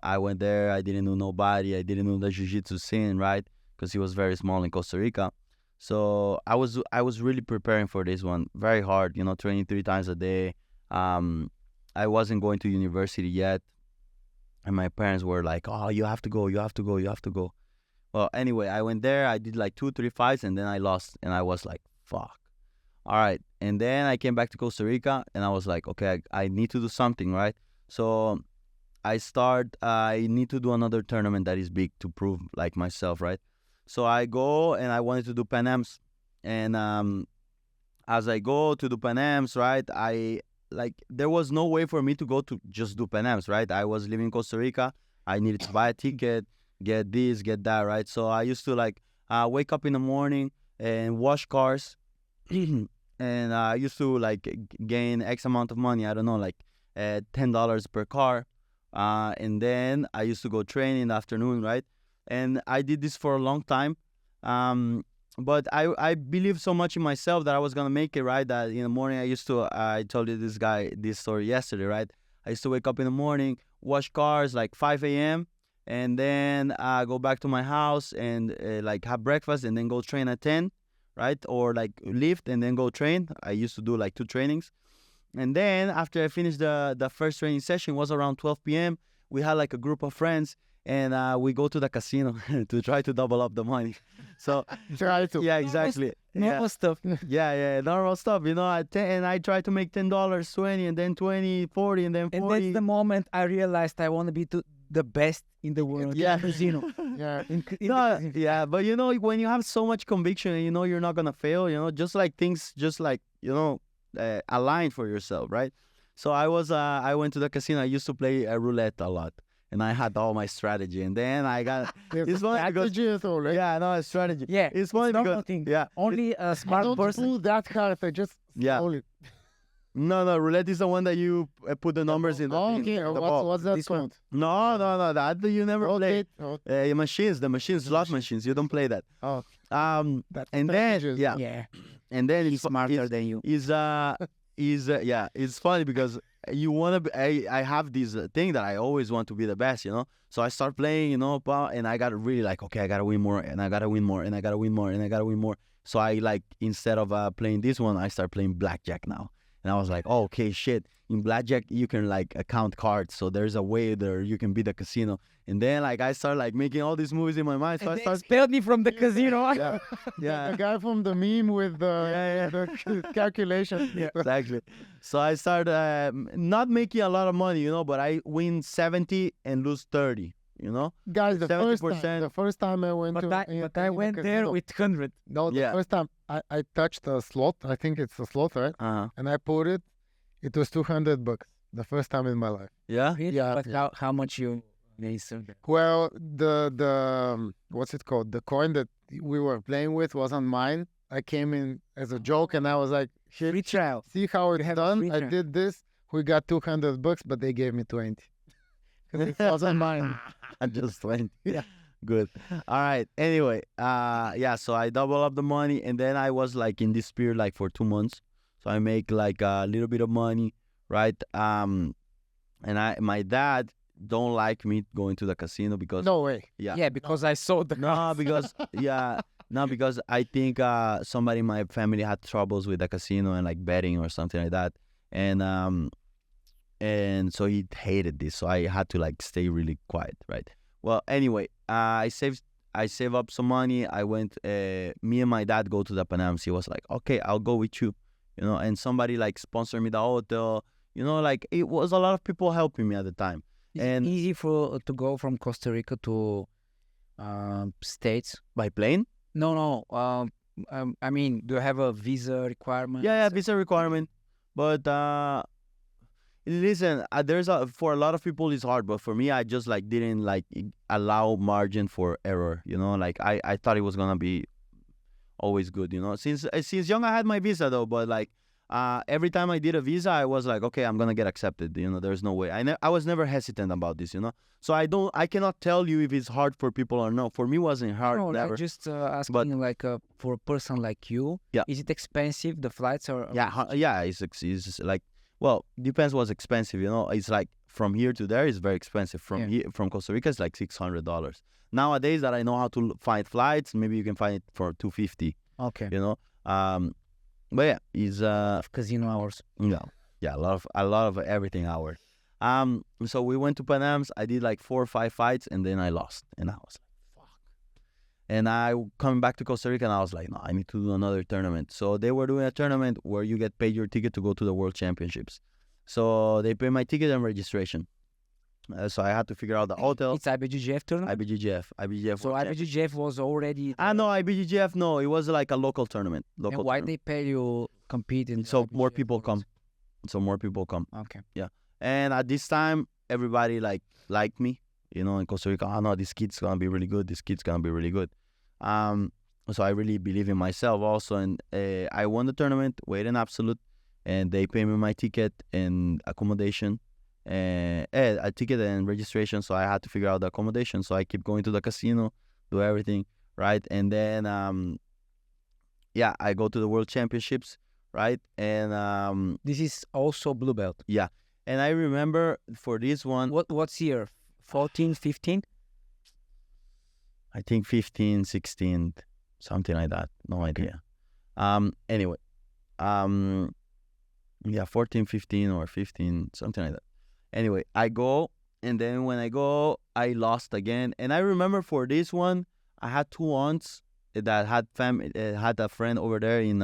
I went there. I didn't know nobody. I didn't know the jiu-jitsu scene, right? Because it was very small in Costa Rica. So I was really preparing for this one. Very hard, training 3 times a day. I wasn't going to university yet. And my parents were like, oh, you have to go, you have to go, you have to go. Well, anyway, I went there. I did like 2-3 fights and then I lost. And I was like, fuck. All right. And then I came back to Costa Rica and I was like, okay, I need to do something, right? So I need to do another tournament that is big to prove like myself, right? So I go and I wanted to do Pan Ams. And as I go to do Pan Ams, right, there was no way for me to go to just do Pan Ams, right? I was living in Costa Rica. I needed to buy a ticket, get this, get that, right? So I used to wake up in the morning and wash cars. And I used to gain X amount of money. I don't know, $10 per car. And then I used to go train in the afternoon, right? And I did this for a long time. But I believed so much in myself that I was going to make it, right? That in the morning I told you this story yesterday, right? I used to wake up in the morning, wash cars 5 a.m. and then go back to my house and have breakfast and then go train at 10, right? Or lift and then go train. I used to do 2 trainings. And then after I finished the first training session, was around 12 p.m. We had a group of friends and we go to the casino to try to double up the money. So Try to. yeah, exactly. normal stuff. Yeah, normal stuff. And I try to make $10, 20, and then 20, 40, and then 40. And that's the moment I realized I want to be the best in the world. Yeah. In casino. Yeah. Yeah, but when you have so much conviction and you're not gonna fail, just things align for yourself, right? So I went to the casino. I used to play roulette a lot. And I had all my strategy, and then I got it's funny because right? yeah, no, it's strategy. Yeah, it's funny normal because thing. yeah, Only a smart don't person. do that card. I just slowly. No, roulette is the one that you put the numbers in. Okay, the ball. what's that This called? No, that you never play. Okay. The slot machines. You don't play that. Oh, And then strategies. Yeah, and then he's smarter than you. It's funny because you want to be, I have this thing that I always want to be the best, so I start playing, and I got really okay, I gotta win more and I gotta win more and I gotta win more and I gotta win more. So I instead of playing this one, I start playing blackjack now. And I was like, oh, okay, shit, in blackjack you can count cards, so there's a way there you can beat the casino. And then I start making all these movies in my mind. So And I start expelled me from the casino. yeah The guy from the meme with the calculation. Yeah, exactly. So I started not making a lot of money, but I win 70 and lose 30, Guys, the 70%. first time I went But I went there with 100. No, the Yeah. first time I touched a slot. I think it's a slot, right? Uh-huh. And I put it. It was $200. The first time in my life. Yeah? Really? Yeah. But how much you made? Well, the what's it called? The coin that we were playing with wasn't mine. I came in as a joke, and I was like, "Here, Free trial. see how it's have a done. free I trial. did this. We got $200, but they gave me 20 because it wasn't mine." I just went. Yeah. Good. All right. Anyway, so I double up the money, and then I was in this period for 2 months. So I make a little bit of money, right? And my dad don't like me going to the casino because No way. Yeah, because I saw the because I think somebody in my family had troubles with the casino and betting or something like that, and so he hated this. So I had to stay really quiet, right? Well, anyway, I saved up some money. I went. Me and my dad go to the Pan Ams. He was like, "Okay, I'll go with you," And somebody sponsored me the hotel. It was a lot of people helping me at the time. Is And- it easy to go from Costa Rica to States? By plane? No. I mean, do you have a visa requirement? Yeah, visa requirement. But listen, for a lot of people it's hard, but for me, I just didn't allow margin for error. I thought it was gonna be always good. Since young I had my visa though, but every time I did a visa, I was like, okay, I'm gonna get accepted. There's no way. I was never hesitant about this. So I cannot tell you if it's hard for people or not. For me, it wasn't hard. No, never. I'm just asking, for a person like you, is it expensive? The flights are It's like, well, depends what's expensive. It's like from here to there is very expensive. From Costa Rica, it's like $600. Nowadays that I know how to find flights, maybe you can find it for $250. Okay. But yeah, it's casino hours. Yeah, a lot of everything hours. So we went to Pan Am's. I did like 4 or 5 fights, and then I lost, and I was like, fuck. And I coming back to Costa Rica, and I was like, no, I need to do another tournament. So they were doing a tournament where you get paid your ticket to go to the World Championships. So they paid my ticket and registration. So I had to figure out the hotel. It's IBJJF tournament? IBJJF. So IBJJF was already... No, IBJJF, no. It was like a local tournament. And why they pay you compete in... So more people come. Okay. Yeah. And at this time, everybody liked me. In Costa Rica, no, this kid's going to be really good. So I really believe in myself also. And I won the tournament, weight and absolute. And they pay me my ticket and accommodation. A ticket and registration, so I had to figure out the accommodation. So I keep going to the casino, do everything, right? And then I go to the World Championships, right? And this is also blue belt. Yeah. And I remember for this one, what's year? 14, 15? I think 15, 16, something like that. No idea. Anyway, 14, 15 or 15, something like that. Anyway, I go, and then when I go, I lost again. And I remember for this one, I had 2 aunts that had had a friend over there in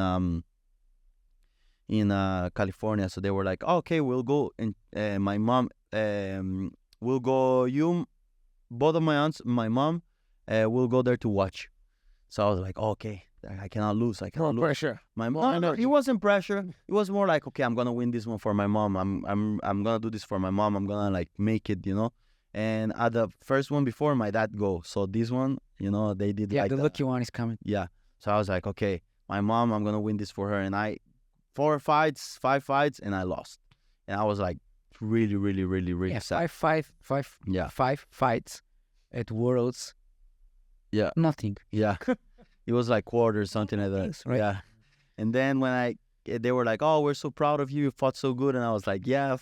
California. So they were like, oh, okay, we'll go. And my mom, we'll go. Both of my aunts, my mom, will go there to watch. So I was like, oh, okay. I cannot lose. Pressure. My mom. No, it wasn't pressure. It was more like, okay, I'm gonna win this one for my mom. I'm gonna do this for my mom. I'm gonna make it, And at the first one before, my dad go. So this one, they did. Yeah, the lucky one is coming. Yeah. So I was like, okay, my mom, I'm gonna win this for her. And 5 fights, and I lost. And I was like, really, really, really, really sad. 5 fights at Worlds. Yeah. Nothing. Yeah. It was like quarters, something like that. Right. Yeah. And then when they were like, oh, we're so proud of you. You fought so good. And I was like, yeah,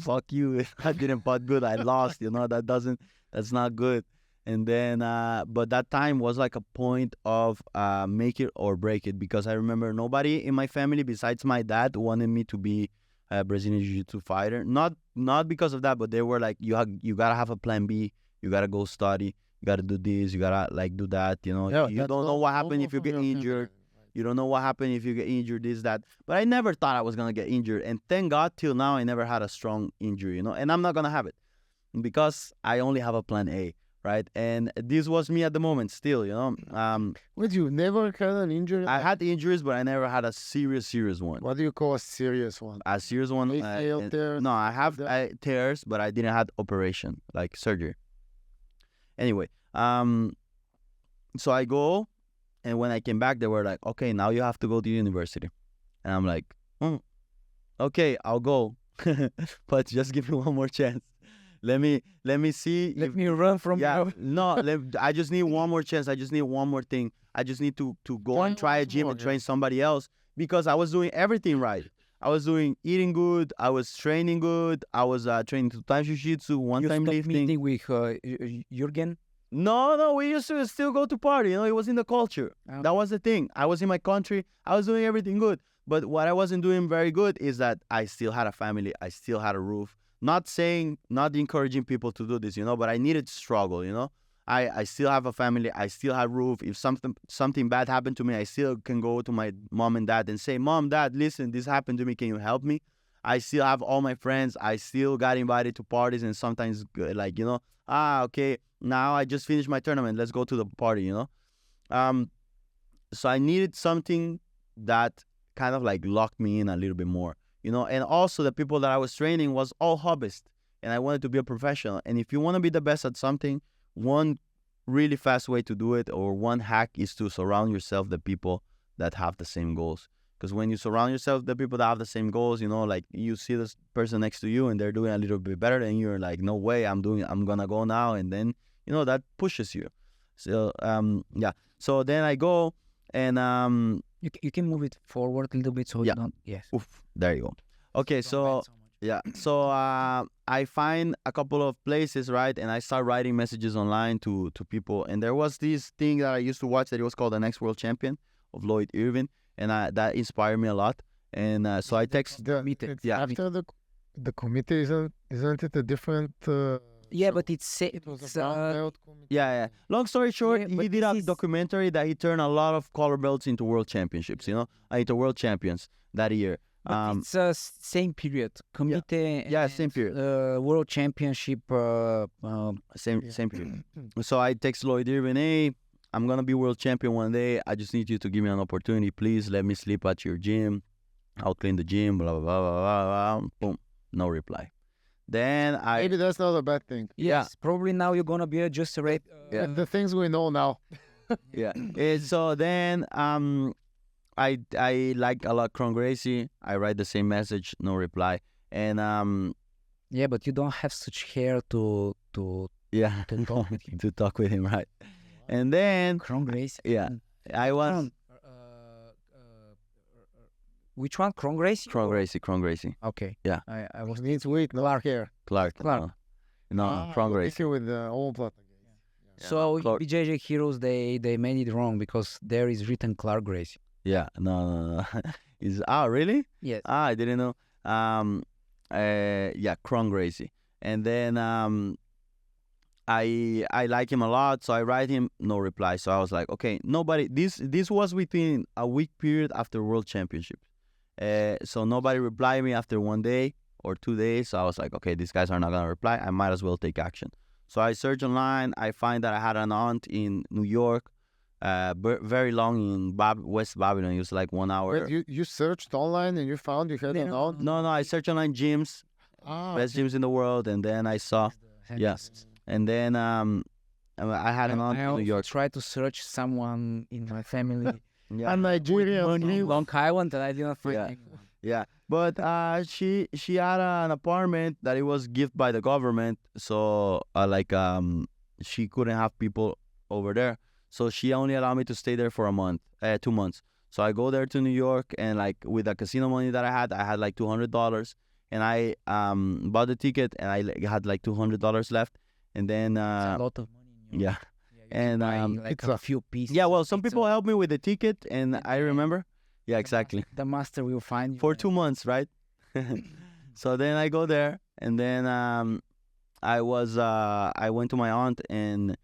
fuck you. I didn't fight good. I lost, that's not good. And then, but that time was like a point of make it or break it, because I remember nobody in my family besides my dad wanted me to be a Brazilian Jiu Jitsu fighter. Not because of that, but they were like, you got to have a plan B. You got to go study. You got to do this. You got to do that. You don't know what happened if you get injured. You don't know what happened if you get injured, this, that. But I never thought I was going to get injured. And thank God, till now, I never had a strong injury, And I'm not going to have it because I only have a plan A, right? And this was me at the moment still, Wait, you never had an injury? I had injuries, but I never had a serious one. What do you call a serious one? A serious one? Tears? No, I have tears, but I didn't have operation, like surgery. Anyway, so I go, and when I came back, they were like, okay, now you have to go to university. And I'm like, okay, I'll go. But just give me one more chance. Let me see. Let me run from you. No, I just need one more chance. I just need one more thing. I just need to go and try a gym and train somebody else, because I was doing everything right. I was eating good. I was training good. I was training 2 times jiu-jitsu, 1 time lifting. Meeting with Jürgen? No, we used to still go to party. It was in the culture. Okay. That was the thing. I was in my country. I was doing everything good. But what I wasn't doing very good is that I still had a family. I still had a roof. Not encouraging people to do this, but I needed to struggle, I still have a family. I still have roof. If something bad happened to me, I still can go to my mom and dad and say, Mom, Dad, listen, this happened to me. Can you help me? I still have all my friends. I still got invited to parties, and sometimes okay, now I just finished my tournament. Let's go to the party, So I needed something that kind of locked me in a little bit more, and also the people that I was training was all hobbyists, and I wanted to be a professional. And if you want to be the best at something, one really fast way to do it, or one hack, is to surround yourself with people that have the same goals. Because when you surround yourself with the people that have the same goals, you know, like you see this person next to you and they're doing a little bit better, and you're like, no way, I'm gonna go now, and then you know that pushes you. So yeah. So then I go and You can move it forward a little bit so you don't. Yes. oof, there you go. Okay, so yeah, so I find a couple of places, right, and I start writing messages online to people, and there was this thing that I used to watch that it was called The Next World Champion of Lloyd Irvin, and that inspired me a lot. And so I text. After the committee, isn't it a different? Yeah, but it's It was a brown belt committee. Yeah. Long story short, Yeah, he but did a this is- documentary that he turned a lot of color belts into world championships, you know, into world champions that year. But it's same period. Committee. Yeah, same period. World Championship. Same period. So I text Lloyd Irvin, hey, I'm gonna be world champion one day. I just need you to give me an opportunity, please. Let me sleep at your gym. I'll clean the gym. Blah blah blah blah blah. Blah. Boom, no reply. Then Maybe that's not a bad thing. Yes, probably now you're gonna be just a rate. Yeah. The things we know now. yeah. So then I like a lot Kron Gracie. I write the same message, no reply. And Yeah, but you don't have such hair to yeah, to talk with him. to talk with him, right? And then Kron Gracie. yeah, I was Kron, which one? Kron Gracie? Kron Gracie. Okay. Yeah. I was Needs weight, not hair. Clark. Clark. No, Kron Gracie. With the omoplata. So Clark. BJJ Heroes they made it wrong because there is written Clark Gracie. Yeah, no. Is really? Yes. I didn't know. Yeah, Kron Gracie. And then I like him a lot, so I write him, no reply. So I was like, okay, nobody. This was within a week period after World Championship. So nobody replied me after 1 day or 2 days. So I was like, okay, these guys are not gonna reply. I might as well take action. So I search online. I find that I had an aunt in New York, very long in West Babylon. It was like 1 hour. Wait, you searched online and you found you had an aunt? No, I searched online gyms, best gyms in the world, and then I saw, yes, and then I had an aunt I in New also York. tried to search someone in my family. Yeah, A Nigerian. Long Island, and I didn't find Yeah. anyone. yeah, but she had an apartment that it was given by the government, so she couldn't have people over there, so she only allowed me to stay there for a month, 2 months. So I go there to New York, and like with the casino money that I had like $200, and I bought the ticket, and I had like $200 left, and then It's a lot of money. In yeah. And like pizza. a few pieces. yeah, well, of some pizza. people helped me with the ticket, and I remember, yeah, exactly, The master will find you. for 2 months, right? So then I go there, and then I went to my aunt, and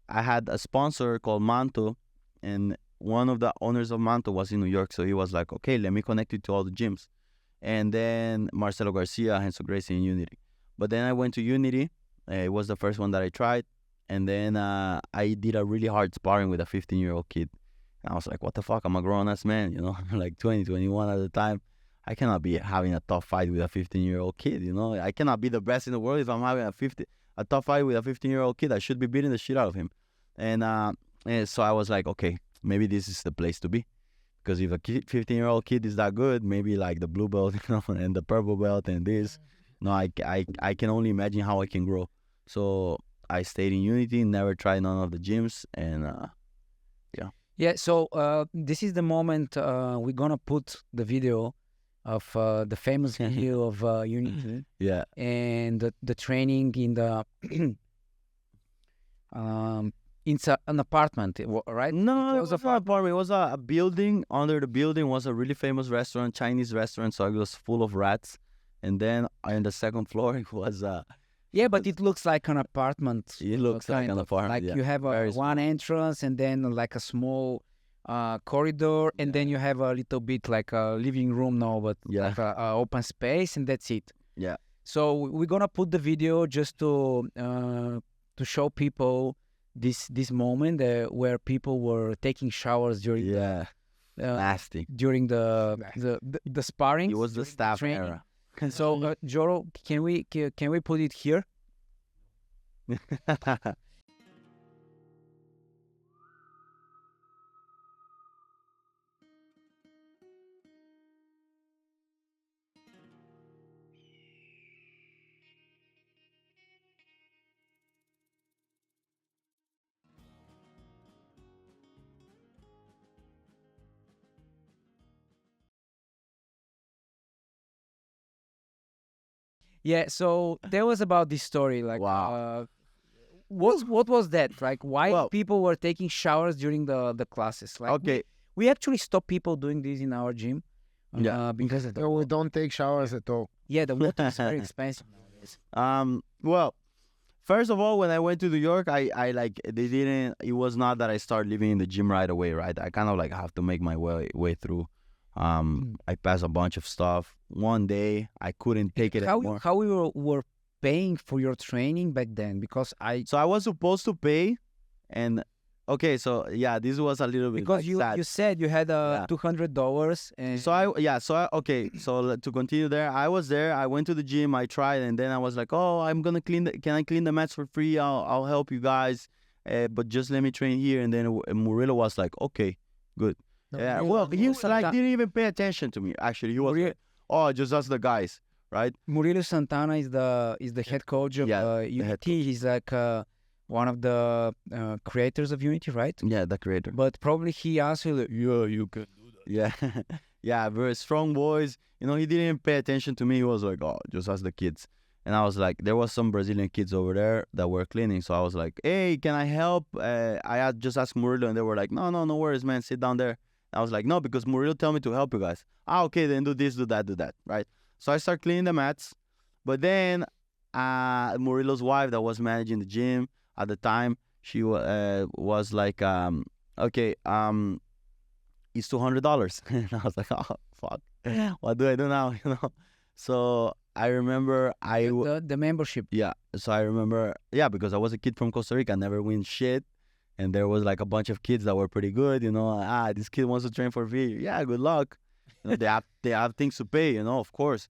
I had a sponsor called Manto, and one of the owners of Manto was in New York, so he was like, okay, let me connect you to all the gyms. And then Marcelo Garcia, Henso Gracie, and Unity. But then I went to Unity. It was the first one that I tried. And then I did a really hard sparring with a 15-year-old kid. And I was like, what the fuck? I'm a grown-ass man, you know, like 20, 21 at the time. I cannot be having a tough fight with a 15-year-old kid, you know. I cannot be the best in the world if I'm having a tough fight with a 15-year-old kid. I should be beating the shit out of him. And so I was like, okay, maybe this is the place to be. Because if a 15-year-old kid is that good, maybe like the blue belt, you know, and the purple belt and this, no, I can only imagine how I can grow. So I stayed in Unity, never tried none of the gyms, and Yeah, so this is the moment we're gonna put the video of the famous video of Unity yeah, and the training in the inside an apartment, right? no, it was was a not an apartment. It was a building. Under the building was a really famous restaurant, Chinese restaurant. So it was full of rats. And then on the second floor, it was Yeah, but it looks like an apartment. it looks like kind an of. apartment. Like yeah. you have Very one entrance and then like a small corridor, and then you have a little bit like a living room now, but Yeah. like a open space, and that's it. Yeah. So we're gonna put the video just to show people this moment where people were taking showers during Yeah, nasty. during the sparring. It was the staff training. era. So Joro, can we put it here? Yeah, so tell us about this story. Like, Wow. What was that? Like, why Well- people were taking showers during the classes? Like, Okay. we actually stopped people doing this in our gym. Because of So we don't take showers at all. the water is very expensive nowadays. Well, first of all, when I went to New York, I like they didn't. It was not that I started living in the gym right away, right? I kind of like have to make my way through. I passed a bunch of stuff. One day I couldn't take it anymore. How you were paying for your training back then? Because So I was supposed to pay, and okay, so yeah, this was a little bit because like, sad. you said you had Yeah. $200 and Okay, so to continue there, I was there. I went to the gym. I tried, and then I was like, "Oh, I'm gonna can I clean the mats for free? I'll help you guys, but just let me train here." And then Murillo was like, "Okay, good." Yeah, well, he was like didn't even pay attention to me. Actually, he was like, "Oh, just us the guys, right?" Murillo Santana is the head coach of Yeah, the head Unity. He's like one of the creators of Unity, right? Yeah, the creator. But probably he asked you, like, yeah, you can do that. Yeah, yeah, very strong boys. You know, he didn't even pay attention to me. He was like, "Oh, just ask the kids." And I was like, there was some Brazilian kids over there that were cleaning. So I was like, "Hey, can I help?" Just asked Murillo, and they were like, no worries, man. Sit down there. I was like, "No, because Murillo told me to help you guys." Okay, then do this, do that, right? So I start cleaning the mats. But then Murillo's wife that was managing the gym at the time, she was like, okay, it's $200. And I was like, "Oh, fuck. What do I do now?" You know? So I remember The membership. yeah. So I remember, yeah, because I was a kid from Costa Rica, I never win shit. And there was like a bunch of kids that were pretty good, you know. This kid wants to train for free. Yeah, good luck. You know, they have things to pay, you know, of course.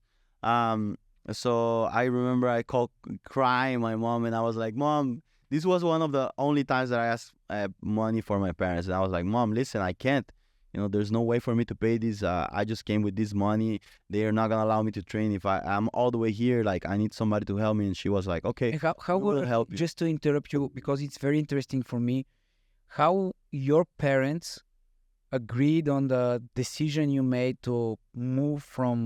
So I remember I called crying my mom, and I was like, "Mom," this was one of the only times that I asked money for my parents. And I was like, "Mom, listen, I can't. You know, there's no way for me to pay this. I just came with this money. They are not gonna allow me to train. If I'm all the way here, like I need somebody to help me." And she was like, "Okay, And how we will help you." Just to interrupt you, because it's very interesting for me, how your parents agreed on the decision you made to move from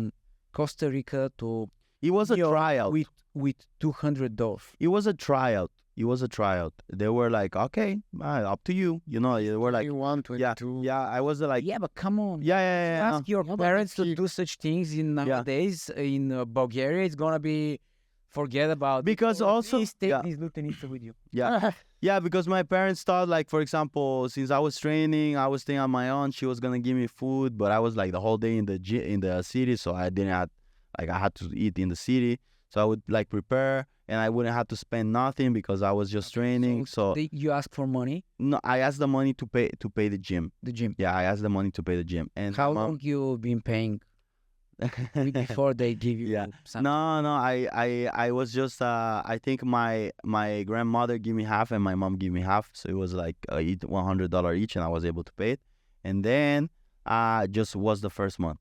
Costa Rica to It was a New York tryout. with $200. It was a tryout. It was a tryout. They were like, "Okay, up to you." You know, they were like, 21, 22. yeah. I was like, Yeah, but come on. yeah. Ask your but parents to he- do such things in nowadays in Bulgaria. It's gonna be forget about it. Because Or at also- least take yeah. these lieutenants with you. Yeah. Yeah, because my parents thought, like, for example, since I was training, I was staying on my own. She was gonna give me food, but I was like the whole day in the city, so I didn't have, like, I had to eat in the city. So I would like prepare, and I wouldn't have to spend nothing because I was just training. So You ask for money, no, I asked the money to pay the gym. the gym. Yeah, I asked the money to pay the gym. And How mom- long you been paying before they give you Yeah. something? No, I was just I think my grandmother gave me half and my mom gave me half, so it was like $100 each, and I was able to pay it. And then just was the first month.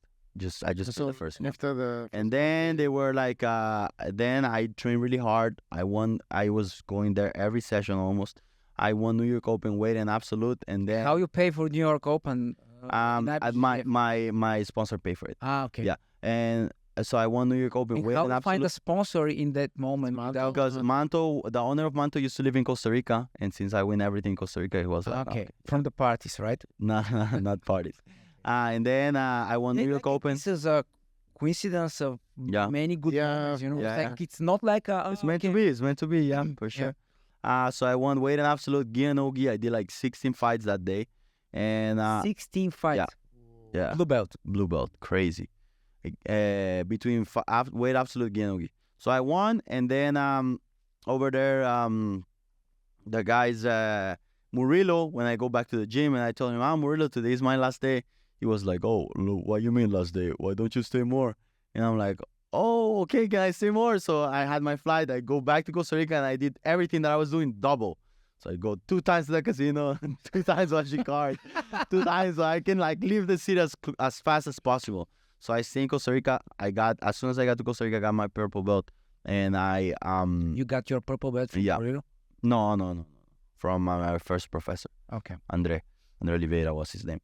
I just So did the first month. after the And then they were like, then I trained really hard. I was going there every session almost. I won New York Open weight and absolute, and then How you pay for New York Open? in IBJJF? my sponsor paid for it. Okay. Yeah. And so I won New York Open And weight how and you find absolute. a sponsor in that moment? Manto. without- Because Manto, the owner of Manto, used to live in Costa Rica, and since I win everything in Costa Rica, he was like, Okay, from the parties, right? no, not parties. And then I won New York Open. This is a coincidence of Yeah. many good Yeah. moments, you know? Yeah. Like, it's not like a... It's meant to be. It's meant to be. Yeah, for sure. So I won weight and absolute, gi and NOGI. I did like 16 fights that day, and 16 fights. yeah, Blue belt. blue belt, crazy. Between weight absolute, gi and NOGI. So I won, and then over there, the guys Murillo. When I go back to the gym and I told him, Murillo, today is my last day. He was like, "Oh, what you mean last day? Why don't you stay more?" And I'm like, "Oh, okay, can I stay more?" So I had my flight. I go back to Costa Rica and I did everything that I was doing double. So I go 2 times to the casino, 2 times watching card, 2 times so I can like leave the city as fast as possible. So I stay in Costa Rica. As soon as I got to Costa Rica, I got my purple belt, and I You got your purple belt from Yeah. Murillo? no, from my first professor, Okay. Andre Oliveira was his name.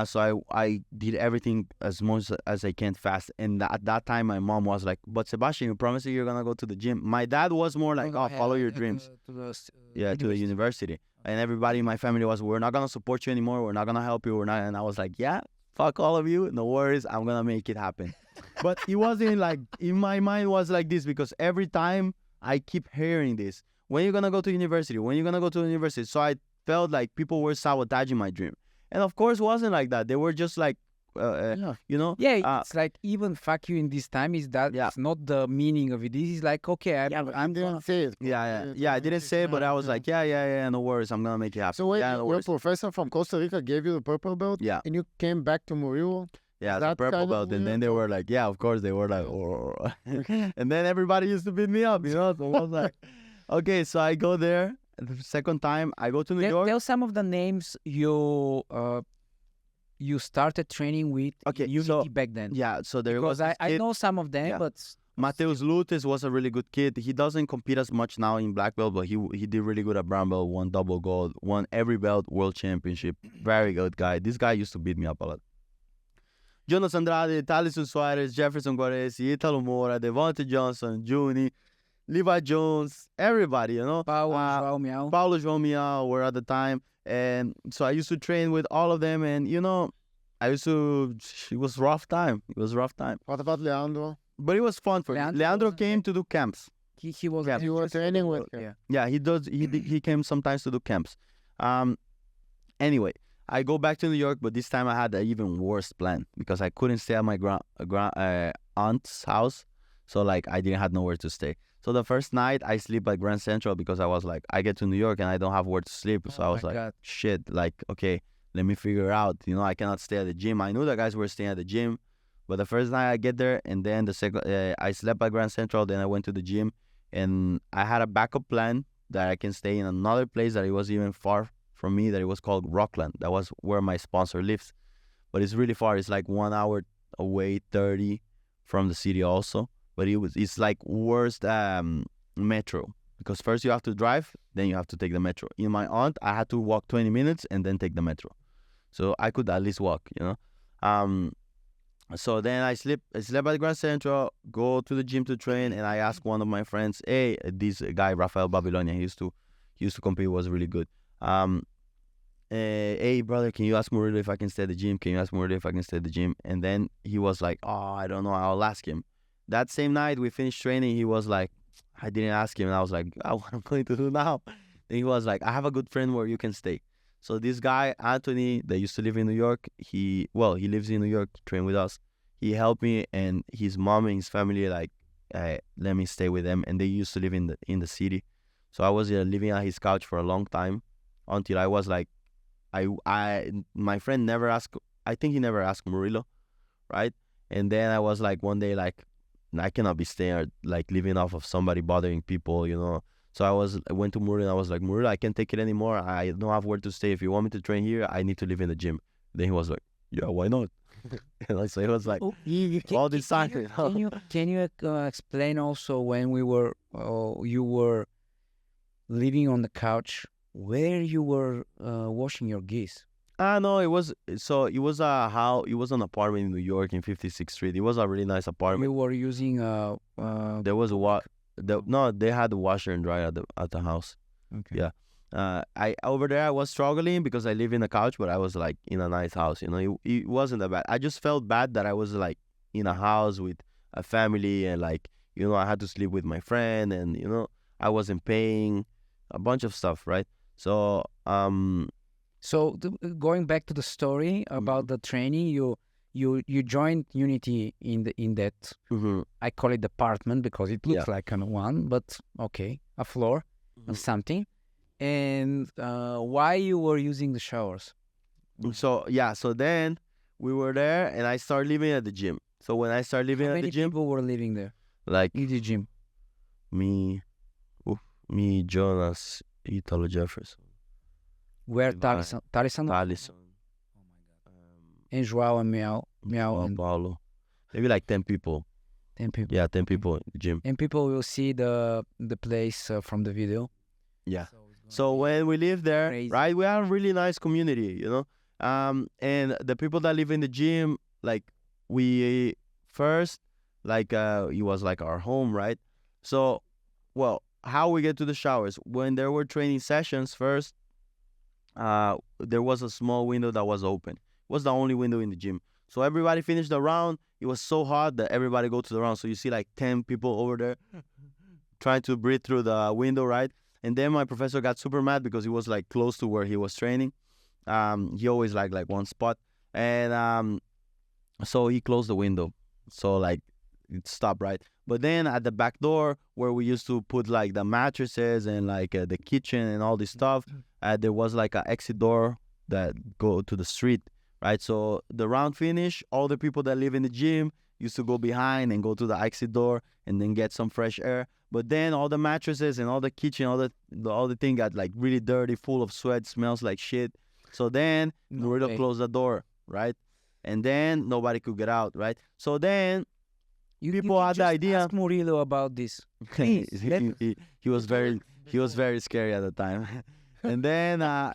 So I did everything as much as I can fast. And at that time, my mom was like, "But Sebastian, you promised you're gonna go to the gym." My dad was more like, "Oh, follow your dreams." To the university. And everybody in my family was, "We're not gonna support you anymore. We're not gonna help you. We're not." And I was like, "Yeah, fuck all of you. No worries. I'm gonna make it happen." But it wasn't like, in my mind was like this, because every time I keep hearing this, when you're gonna go to university, when you're gonna go to university. So I felt like people were sabotaging my dream. And of course, it wasn't like that. They were just like, you know. Yeah, it's like even fuck you in this time is that it's not the meaning of it. This is like, okay, I'm gonna say it. Yeah. I didn't say it, but I was like, yeah, no worries. I'm gonna make it happen. So wait, no your professor from Costa Rica gave you the purple belt? Yeah. And you came back to Murillo? Yeah, the purple belt. And then they were like, yeah, of course. They were like, oh. And then everybody used to beat me up, you know. So I was like, okay, so I go there. The second time, I go to New York. Tell some of the names you started training with Unity back then. Yeah, so there because was I know some of them, but Mateus Lutes was a really good kid. He doesn't compete as much now in black belt, but he did really good at brown belt, won double gold, won every belt, world championship. Very good guy. This guy used to beat me up a lot. Jonas Andrade, Thaleson Suarez, Jefferson Guaresi, Italo Moura, Devontae Johnson, Juni, Levi Jones, everybody, you know. Paulo João Miao were at the time. And so I used to train with all of them. And, you know, it was rough time. What about Leandro? But it was fun for him. Leandro came to do camps. He was training with him. Yeah, he came sometimes to do camps. Anyway, I go back to New York, but this time I had an even worse plan because I couldn't stay at my aunt's house. So, like, I didn't have nowhere to stay. So the first night I sleep at Grand Central because I was like, I get to New York and I don't have where to sleep. So I was like, shit, like, okay, let me figure out. You know, I cannot stay at the gym. I knew the guys were staying at the gym. But the first night I get there, and then the second, I slept at Grand Central. Then I went to the gym, and I had a backup plan that I can stay in another place that it was even far from me. That it was called Rockland. That was where my sponsor lives, but it's really far. It's like 1 hour away, 30 from the city also. But it's like worst metro, because first you have to drive, then you have to take the metro. In my aunt, I had to walk 20 minutes and then take the metro, so I could at least walk, you know. So then I slept at Grand Central, go to the gym to train, and I asked one of my friends, hey, this guy, Rafael Babilonia, he used to compete, was really good. Hey, brother, can you ask Murillo if I can stay at the gym? And then he was like, oh, I don't know, I'll ask him. That same night we finished training, he was like, I didn't ask him, and I was like, what I'm going to do now? Then he was like, I have a good friend where you can stay. So this guy, Anthony, that used to live in New York, he lives in New York, train with us. He helped me, and his mom and his family let me stay with them, and they used to live in the city. So I was living on his couch for a long time until I was like, my friend never asked. I think he never asked Murillo, right? And then I was like one day like, I cannot be staying like living off of somebody bothering people, you know. So I went to Murillo and I was like, Murillo, I can't take it anymore. I don't have where to stay. If you want me to train here, I need to live in the gym. Then he was like, yeah, why not? And so it was like all this time. Can you explain also when you were living on the couch where you were washing your geese? No, it was an apartment in New York in 56th Street. It was a really nice apartment. We were using there was they had the washer and dryer at the house. Okay. Yeah. Over there I was struggling because I live in a couch, but I was like in a nice house, you know. It wasn't that bad. I just felt bad that I was like in a house with a family, and like, you know, I had to sleep with my friend, and, you know, I wasn't paying a bunch of stuff, right? So going back to the story about the training, you joined Unity in that I call it apartment because it looks like one, but okay, a floor or something. And why you were using the showers? So then we were there, and I started living at the gym. So when I started living at the gym, people were living there? Like in the gym? Me, Jonas, Italo Jefferson. Where Thaleson? Oh my God. And Joao and Miao and Paulo. Maybe like 10 people. 10 people. Yeah, 10 people in the gym. And people will see the place from the video. Yeah. So when we lived there, right, we had a really nice community, you know. And the people that live in the gym, like we first, like it was like our home, right? So, well, how we get to the showers? When there were training sessions first, there was a small window that was open. It was the only window in the gym. So everybody finished the round. It was so hot that everybody go to the round. So you see like 10 people over there trying to breathe through the window, right? And then my professor got super mad because he was like close to where he was training. He always like one spot. And so he closed the window. So like it stopped, right? But then at the back door where we used to put like the mattresses and like the kitchen and all this stuff, there was like an exit door that go to the street, right? So the round finish, all the people that live in the gym used to go behind and go to the exit door and then get some fresh air. But then all the mattresses and all the kitchen, all the thing got like really dirty, full of sweat, smells like shit. So then Murillo closed the door, right? And then nobody could get out, right? So then people had the idea. Ask Murillo about this. Please, he was very scary at the time. And then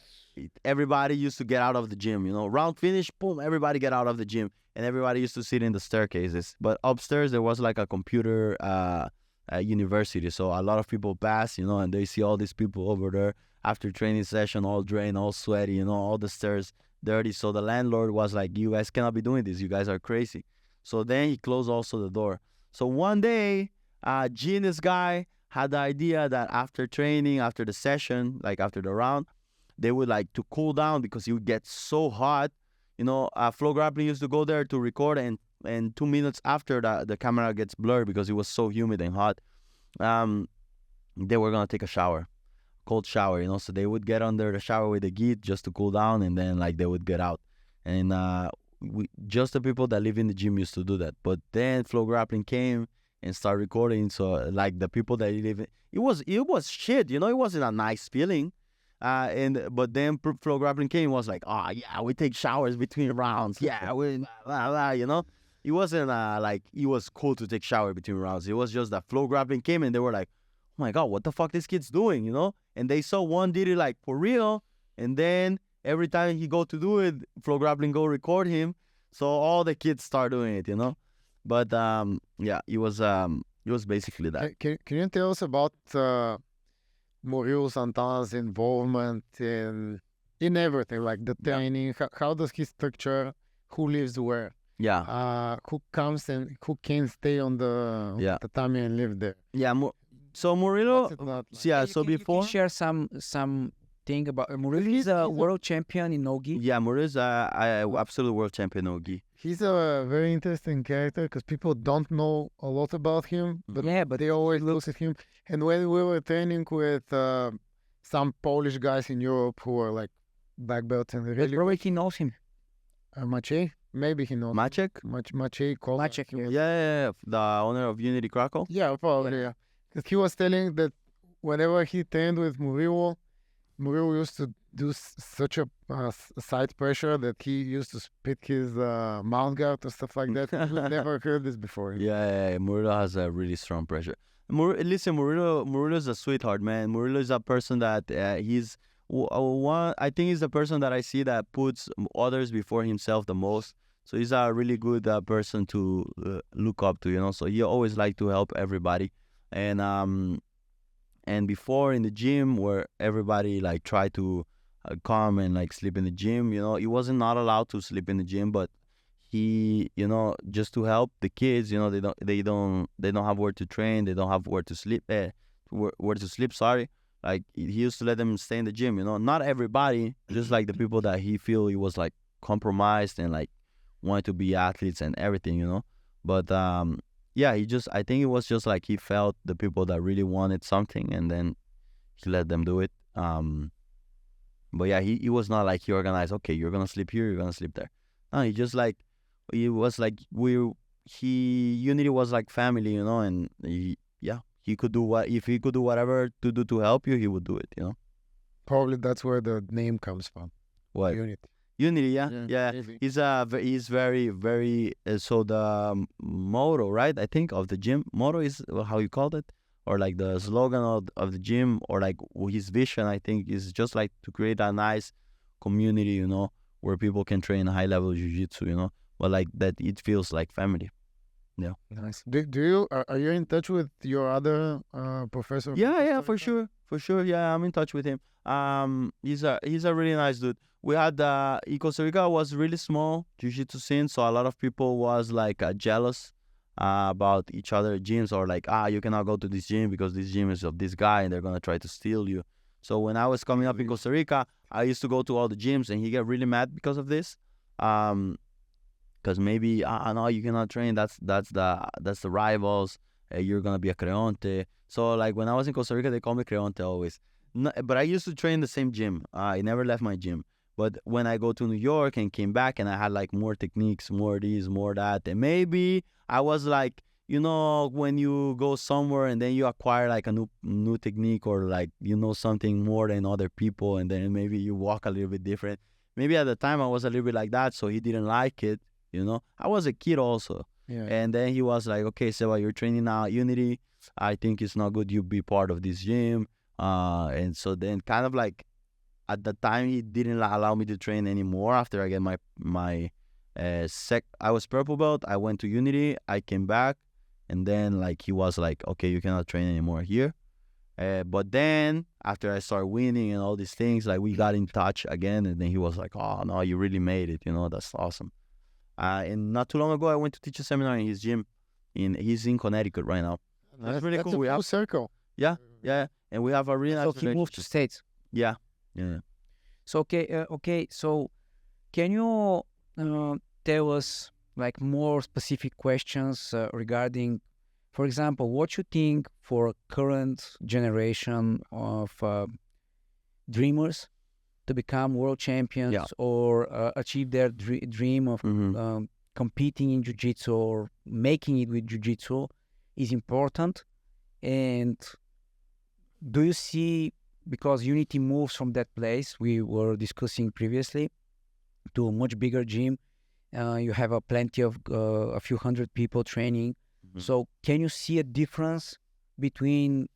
everybody used to get out of the gym, you know. Round finish, boom, everybody get out of the gym. And everybody used to sit in the staircases. But upstairs, there was like a computer university. So a lot of people pass, you know, and they see all these people over there after training session, all drained, all sweaty, you know, all the stairs dirty. So the landlord was like, you guys cannot be doing this. You guys are crazy. So then he closed also the door. So one day, genius guy had the idea that after training, after the session, like after the round, they would like to cool down because it would get so hot. You know, Flow Grappling used to go there to record, and 2 minutes after the camera gets blurred because it was so humid and hot, they were going to take a shower, cold shower, you know. So they would get under the shower with the gi just to cool down, and then like they would get out. And just the people that live in the gym used to do that. But then Flow Grappling came and started recording. So like the people that live in, it was shit, you know. It wasn't a nice feeling. But then Flow Grappling came, was like, oh yeah, we take showers between rounds. Yeah, we blah, blah, you know. It wasn't like it was cool to take shower between rounds. It was just that Flow Grappling came and they were like, oh my god, what the fuck this kid's doing, you know? And they saw one did it like for real, and then every time he go to do it, Flow Grappling go record him. So all the kids start doing it, you know. But yeah, it was basically that. Can you tell us about Murillo Santana's involvement in everything, like the training? How does he structure who lives where? Yeah. Who comes and who can stay on the tatami and live there? Yeah. So Murillo, You so before can share some thing about Murillo. He's a world champion in NOGI. Yeah, Murillo's absolute world champion NOGI. He's a very interesting character because people don't know a lot about him, but they always look at him. And when we were training with some Polish guys in Europe who were like black belts and really, Probably he knows him. Maciej, maybe he knows Maciek? Maciej. Maciek, Yeah, the owner of Unity Krakow. Yeah, probably. Yeah, because he was telling that whenever he trained with Murillo used to do such a side pressure that he used to spit his mount guard or stuff like that. We've never heard this before. Yeah, Murillo has a really strong pressure. Listen, Murillo's a sweetheart, man. Murillo is a person that he's one. I think he's the person that I see that puts others before himself the most. So he's a really good person to look up to, you know. So he always like to help everybody, and before in the gym where everybody like tried to come and like sleep in the gym, you know, he wasn't not allowed to sleep in the gym, but he, you know, just to help the kids, you know, they don't have where to train, they don't have where to sleep, sorry. Like he used to let them stay in the gym, you know. Not everybody, just like the people that he feel he was like compromised and like wanted to be athletes and everything, you know. But yeah, I think it was just like he felt the people that really wanted something, and then he let them do it. But yeah, he was not like he organized, okay, you're gonna sleep here, you're gonna sleep there. No, he just like, it was like Unity was like family, you know, and he could do if he could do whatever to do to help you, he would do it, you know. Probably that's where the name comes from. What? Unity, yeah. He's very, very. So the motto, right? I think of the gym motto is how you called it, or like the slogan of the gym, or like his vision. I think is just like to create a nice community, you know, where people can train high level jiu-jitsu, you know, but like that it feels like family. Yeah. Nice. Do you are you in touch with your other professor? Yeah, for sure. Yeah, I'm in touch with him. He's a really nice dude. We had in Costa Rica was really small jiu-jitsu scene, so a lot of people was like jealous about each other gyms, or like, you cannot go to this gym because this gym is of this guy and they're gonna try to steal you. So when I was coming up in Costa Rica, I used to go to all the gyms, and he get really mad because of this. Because maybe no, you cannot train. That's the rivals. You're gonna be a creonte. So like when I was in Costa Rica, they call me creonte always. No, but I used to train the same gym. I never left my gym. But when I go to New York and came back, and I had like more techniques, more this, more that, and maybe I was like, you know, when you go somewhere and then you acquire like a new technique, or like, you know, something more than other people, and then maybe you walk a little bit different. Maybe at the time I was a little bit like that, so he didn't like it. You know, I was a kid also. Yeah. And then he was like, okay, Seba, you're training now at Unity. I think it's not good you be part of this gym. And so then kind of like at the time he didn't allow me to train anymore after I get my I was purple belt. I went to Unity. I came back, and then like he was like, okay, you cannot train anymore here. But then after I started winning and all these things, like we got in touch again, and then he was like, oh no, you really made it. You know, that's awesome. And not too long ago, I went to teach a seminar in his gym. He's in Connecticut right now. That's really cool. A We full have- circle. Yeah, and we have a really nice So he moved to States. Yeah. So okay. So can you tell us like more specific questions regarding, for example, what you think for current generation of dreamers to become world champions, Yeah. or achieve their dream of competing in jiu-jitsu or making it with jiu-jitsu is important? And do you see, because Unity moves from that place we were discussing previously to a much bigger gym, you have plenty of a few hundred people training. So can you see a difference between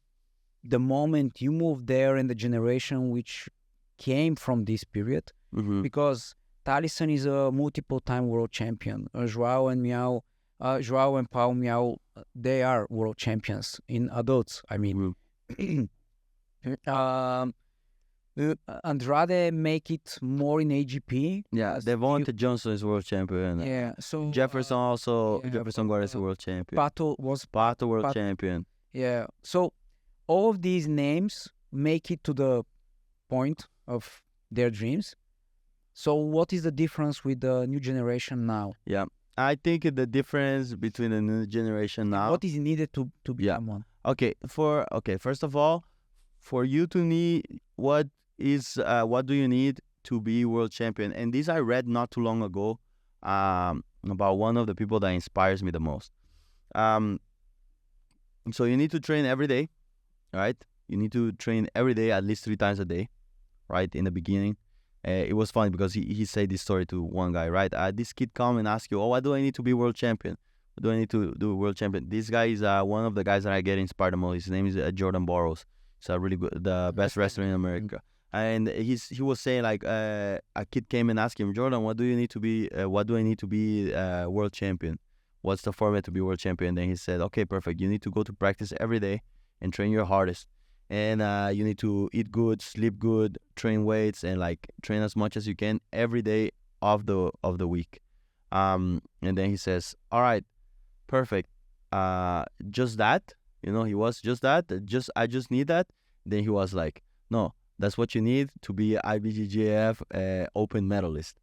the moment you moved there and the generation which came from this period? Because Talisson is a multiple-time world champion. Joao and Pau Miao, they are world champions in adults. I mean, Andrade make it more in AGP. Yeah, Devonta Johnson is world champion. Yeah, so Jefferson also. yeah, Jefferson Guardia is a world champion. Pato was Pato world Pat- champion. Yeah, so all of these names make it to the point of their dreams. So what is the difference with the new generation now? Yeah, I think the difference between the new generation now. What is needed to become one? Okay, first of all, for you to need what do you need to be world champion? And this I read not too long ago about one of the people that inspires me the most. So you need to train every day, right? You need to train every day, at least 3 times a day, right? In the beginning. It was funny because he said this story to one guy, right? This kid come and ask you, oh, what do I need to be world champion? What do I need to do world champion? This guy is one of the guys that I get inspired the most. His name is Jordan Burroughs. He's a really good, the best wrestler in America. And he was saying like a kid came and asked him, Jordan, what do you need to be? What do I need to be world champion? What's the format to be world champion? Then he said, okay, perfect. You need to go to practice every day and train your hardest. And you need to eat good, sleep good, train weights, and like train as much as you can every day of the week. And then he says, all right, perfect. Just that, you know, he was just that. I just need that. Then he was like, no, that's what you need to be IBJJF open medalist.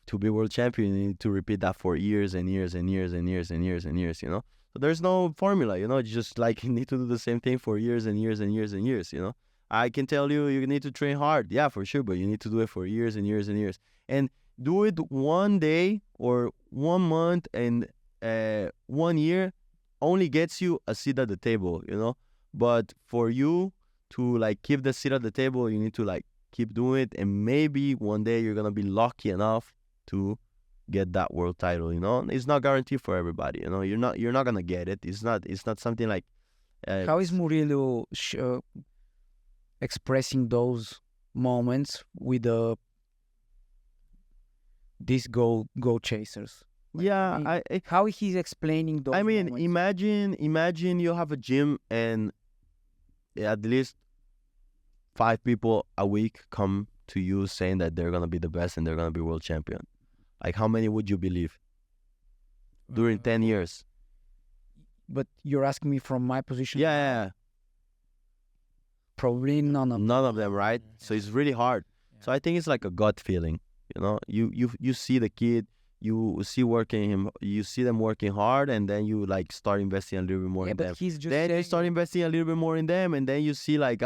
To be world champion, you need to repeat that for years and years and years and years and years and years, you know? So there's no formula, you know? You just like you need to do the same thing for years and years and years and years, you know? I can tell you need to train hard. Yeah, for sure, but you need to do it for years and years and years. And do it one day or 1 month and 1 year only gets you a seat at the table, you know? But for you to like keep the seat at the table, you need to like keep doing it, and maybe one day you're gonna be lucky enough to get that world title, you know? It's not guaranteed for everybody, you know? You're not gonna get it. It's not something like How is Murillo expressing those moments with these go chasers? Yeah, how he's explaining those. I mean, moments? imagine you have a gym and at least 5 people a week come to you saying that they're gonna be the best and they're gonna be world champion. Like, how many would you believe during 10 years? But you're asking me from my position. Yeah. Probably none of them, right? So it's really hard. So I think it's like a gut feeling. You know, you see the kid, you see you see them working hard, and then you like start investing a little bit more in them. He's just Then you start investing a little bit more in them, and then you see like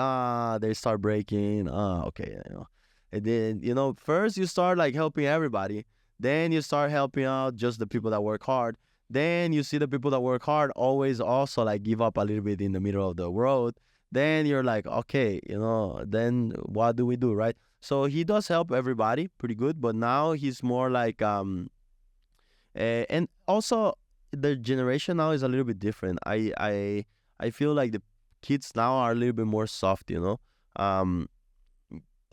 they start breaking. Okay, you know. And then, you know, first you start like helping everybody. Then you start helping out just the people that work hard. Then you see the people that work hard always also like give up a little bit in the middle of the road. Then you're like, okay, you know, then what do we do, right? So he does help everybody pretty good, but now he's more like, and also the generation now is a little bit different. I feel like the kids now are a little bit more soft, you know.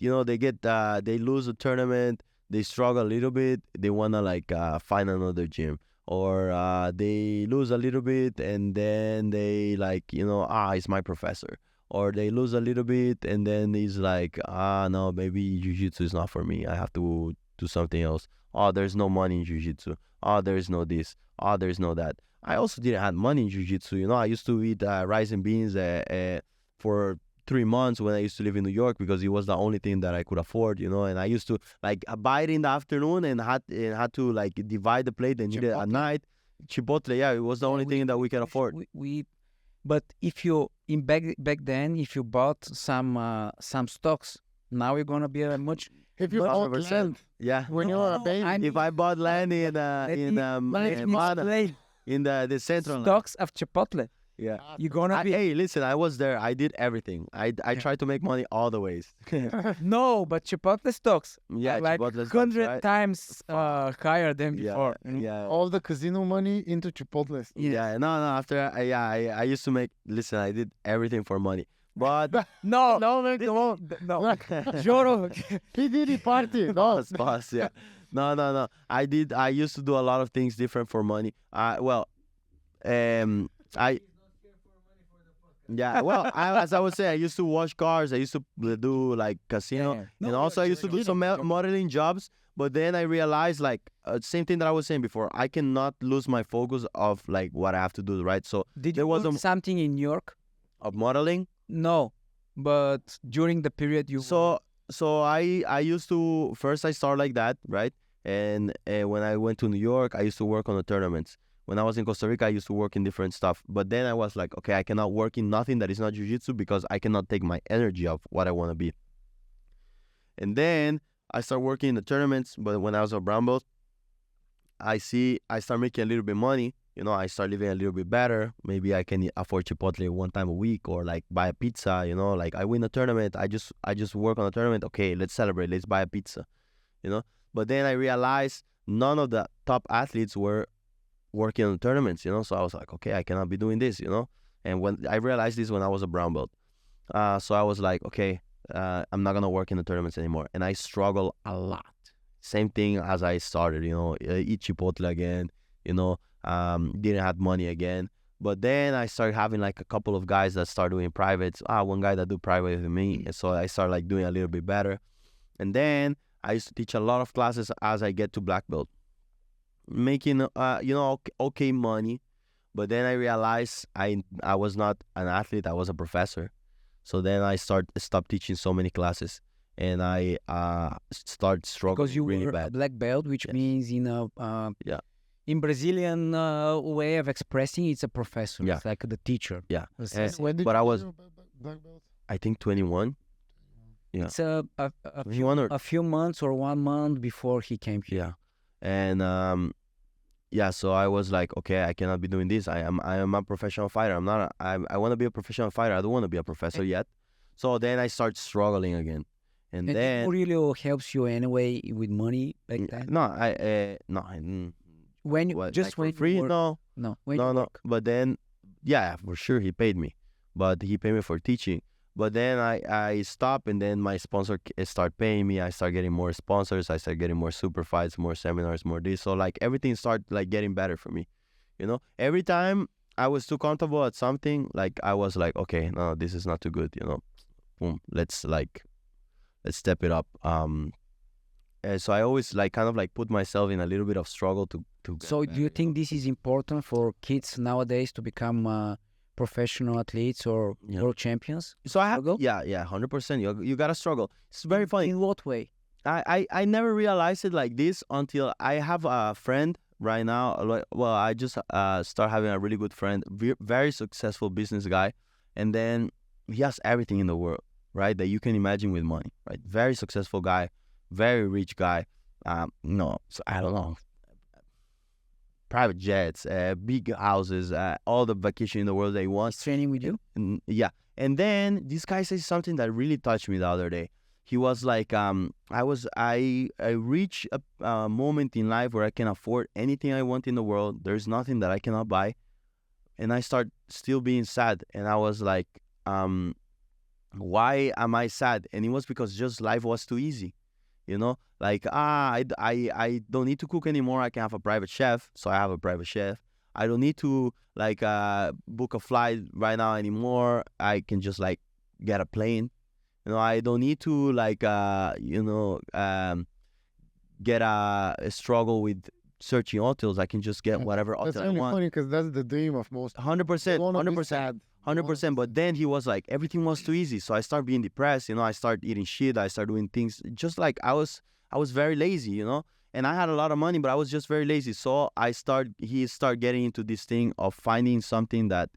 You know, they lose a tournament, they struggle a little bit, they wanna like find another gym. Or they lose a little bit and then they like, you know, it's my professor. Or they lose a little bit and then he's like, no, maybe jiu-jitsu is not for me. I have to do something else. There's no money in jiu-jitsu. There's no this. There's no that. I also didn't have money in jiu-jitsu. You know, I used to eat rice and beans for 3 months when I used to live in New York because it was the only thing that I could afford, you know. And I used to like buy it in the afternoon and had to like divide the plate and eat it at night. Chipotle, yeah, it was the only thing that we can afford. But if you back then, if you bought some stocks, now you're gonna be a much. If you bought land, yeah, when you were a baby. If I bought land in the central stocks of Chipotle. Yeah, you're gonna be. Hey, listen, I was there. I did everything. I tried to make money all the ways. No, but Chipotle stocks. Yeah, like Chipotle stocks, 100 right? times higher than before. Yeah. All the casino money into Chipotle. Yeah. No. After I used to make. Listen, I did everything for money. But no, Joro. He did it party. No, boss. Yeah. No. I used to do a lot of things different for money. Yeah, well, as I was saying, I used to wash cars. I used to do like casino, and also I used to do some modeling jobs. But then I realized, like, same thing that I was saying before. I cannot lose my focus of like what I have to do, right? So did you do something in New York of modeling? No, but during the period you. So I used to first I started like that, right? And when I went to New York, I used to work on the tournaments. When I was in Costa Rica, I used to work in different stuff. But then I was like, okay, I cannot work in nothing that is not jiu-jitsu because I cannot take my energy of what I want to be. And then I started working in the tournaments. But when I was a brown belt, I start making a little bit money. You know, I start living a little bit better. Maybe I can afford Chipotle one time a week or like buy a pizza. You know, like I win a tournament. I just work on a tournament. Okay, let's celebrate. Let's buy a pizza. You know. But then I realized none of the top athletes were working on tournaments, you know, so I was like, okay, I cannot be doing this, you know. And when I realized this when I was a brown belt, so I was like, okay, I'm not gonna work in the tournaments anymore. And I struggle a lot. Same thing as I started, you know, eat Chipotle again, you know, didn't have money again. But then I started having like a couple of guys that start doing privates. One guy that do private with me, and so I started like doing a little bit better. And then I used to teach a lot of classes as I get to black belt, making okay money. But then I realized I was not an athlete, I was a professor. So then I stopped teaching so many classes, and I started struggling because you really were bad. A black belt, which means in Brazilian way of expressing, it's a professor. Yeah. It's like the teacher. Yeah. When did but you I was do black belt? I think 21. Yeah. It's a few months or 1 month before he came here. Yeah. And so I was like, okay, I cannot be doing this. I am a professional fighter. I want to be a professional fighter. I don't want to be a professor yet. So then I start struggling again. And then it really helps you anyway with money back then. No, when you what, just like when for free, you work, no. But then, yeah, for sure he paid me, but he paid me for teaching. But then I stopped, and then my sponsor start paying me. I start getting more sponsors. I start getting more super fights, more seminars, more this. So like everything started like getting better for me. You know, every time I was too comfortable at something, like I was like, okay, no, this is not too good. You know, boom, let's step it up. And so I always like kind of like put myself in a little bit of struggle to. So do you think this is important for kids nowadays to become professional athletes or world champions? So I have, 100%. You gotta struggle. It's very funny. In what way? I never realized it like this until I have a friend right now. Well, I just start having a really good friend, very successful business guy, and then he has everything in the world, right? That you can imagine with money, right? Very successful guy, very rich guy. So I don't know. Private jets, big houses, all the vacation in the world that he wants. He's training with you? Yeah. And then this guy says something that really touched me the other day. He was like, I reach a moment in life where I can afford anything I want in the world. There's nothing that I cannot buy. And I start still being sad. And I was like, why am I sad? And it was because just life was too easy. You know, like, I don't need to cook anymore. I can have a private chef. So I have a private chef. I don't need to like book a flight right now anymore. I can just like get a plane. You know, I don't need to like, get a struggle with searching hotels. I can just get whatever hotel I want. That's only funny because that's the dream of most. 100%. 100%. But then he was like, everything was too easy. So I started being depressed. You know, I started eating shit. I started doing things just like I was very lazy, you know, and I had a lot of money, but I was just very lazy. So he started getting into this thing of finding something that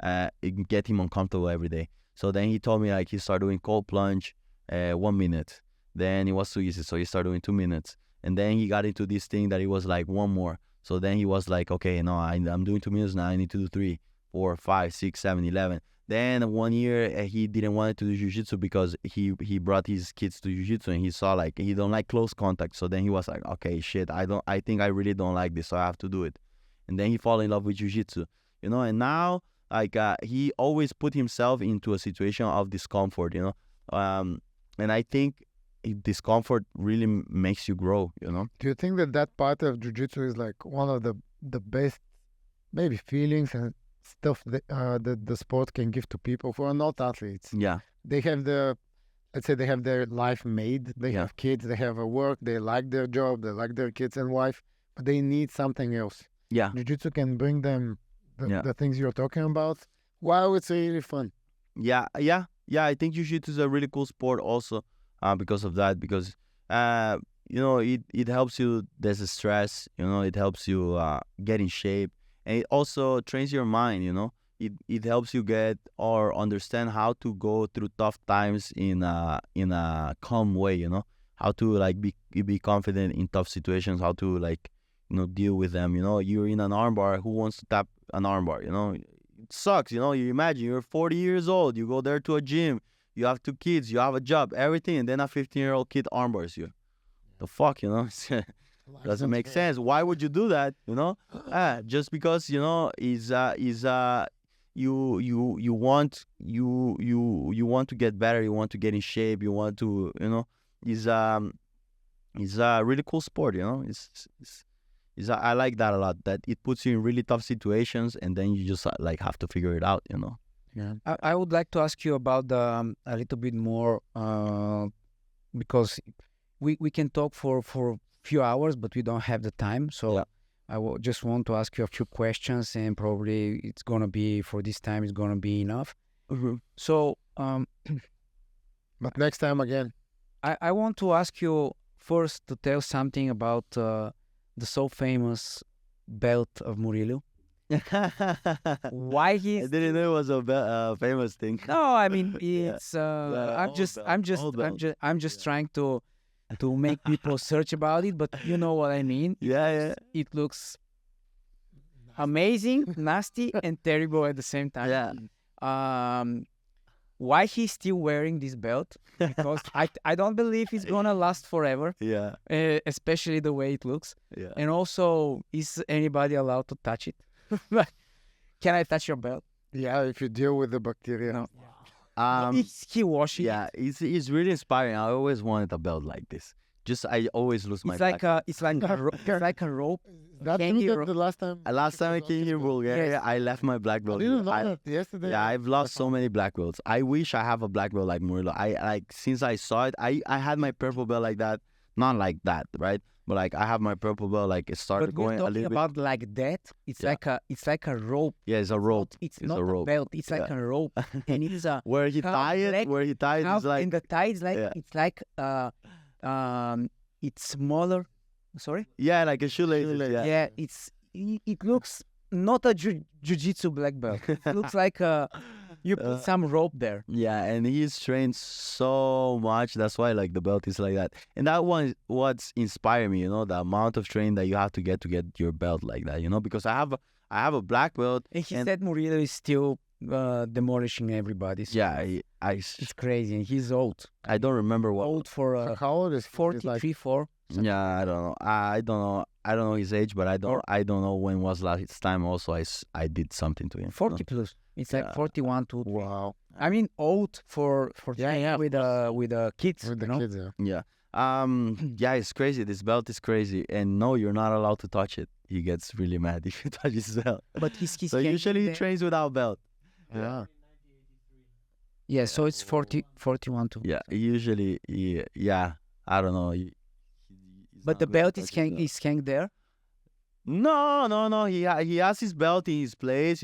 it can get him uncomfortable every day. So then he told me like he started doing cold plunge, 1 minute. Then it was too easy. So he started doing 2 minutes. And then he got into this thing that he was like one more. So then he was like, okay, no, I'm doing 2 minutes now. I need to do 3, 4, 5, 6, 7, 11. Then 1 year he didn't want to do jiu-jitsu because he brought his kids to jiu-jitsu and he saw like he don't like close contact. So then he was like, okay, shit, I think I really don't like this, so I have to do it. And then he fall in love with jiu-jitsu, you know. And now like he always put himself into a situation of discomfort, you know. And I think discomfort really makes you grow, you know. Do you think that part of jiu-jitsu is like one of the best maybe feelings and stuff that the sport can give to people who are not athletes? Yeah. They have let's say they have their life made. They have kids, they have a work, they like their job, they like their kids and wife, but they need something else. Yeah. Jiu-jitsu can bring them the things you're talking about. Wow, it's really fun. Yeah. I think jiu-jitsu is a really cool sport also because of that, because you know, it helps you stress, you know, it helps you get in shape. And it also trains your mind, you know. It helps you get or understand how to go through tough times in a calm way, you know. How to like be confident in tough situations, how to like, you know, deal with them, you know. You're in an armbar, who wants to tap an armbar, you know? It sucks, you know. You imagine you're 40 years old, you go there to a gym, you have 2 kids, you have a job, everything, and then a 15-year-old kid armbars you. The fuck, you know? Doesn't make sense. Why would you do that? You know, just because, you know, you want to get better, you want to get in shape, you want to, you know, is a really cool sport. You know, I like that a lot. That it puts you in really tough situations, and then you just like have to figure it out. You know. Yeah. I would like to ask you about a little bit more because we can talk for few hours, but we don't have the time. So I just want to ask you a few questions, and probably it's gonna be for this time. It's gonna be enough. Mm-hmm. So, but next time again, I want to ask you first to tell something about the so famous belt of Murillo. Why he? I didn't know it was a famous thing. No, I mean it's. I'm just trying to make people search about it, but you know what I mean. Yeah. It looks amazing, nasty, and terrible at the same time. Yeah. Why he's still wearing this belt? Because I don't believe it's gonna last forever. Yeah. Especially the way it looks. Yeah. And also, is anybody allowed to touch it? Can I touch your belt? Yeah, if you deal with the bacteria. No. He washing. Yeah, it's really inspiring. I always wanted a belt like this. I always lose my. It's like a rope. That Can't true you that the last time. Last time I came here, Bulgaria, I left my black I belt. didn't know that yesterday. Yeah, I've lost so many black belts. I wish I have a black belt like Murillo. Since I saw it, I had my purple belt like that, not like that, right? But like I have my purple belt, like it started But we're going a talking little bit. about like that. It's like a rope. Yeah, it's a rope. It's It's not a a rope. belt. It's like a rope, and it is a Where he half tie it, black, where he tied half, is like and the tie is like yeah. it's like it's smaller. Sorry. yeah, like a shoelace. Yeah. It looks not a jiu-jitsu black belt. It looks like you put some rope there. Yeah, and he's trained so much. That's why like the belt is like that. And that one is what's inspired me, the amount of training that you have to get your belt like that, because I have a black belt. And he said Murillo is still demolishing everybody. So Yeah, it's crazy. And he's old. I don't remember what. Old for How old is he? He's 43, like, 4. Yeah, I don't know. I don't know his age, but I don't know when was last time. Also, I did something to him. 40 plus. It's like Yeah. 41 to. wow. I mean, old for Yeah, with the kids. With the you know? kids, yeah. Yeah. Yeah, it's crazy. This belt is crazy, and no, you're not allowed to touch it. He gets really mad if you touch his belt. But he's So usually he trains without belt. Yeah. Yeah, so it's 41 too. Yeah, usually, yeah. I don't know. He's But not the good belt to is touch his belt. hanging there. No. He has his belt in his place,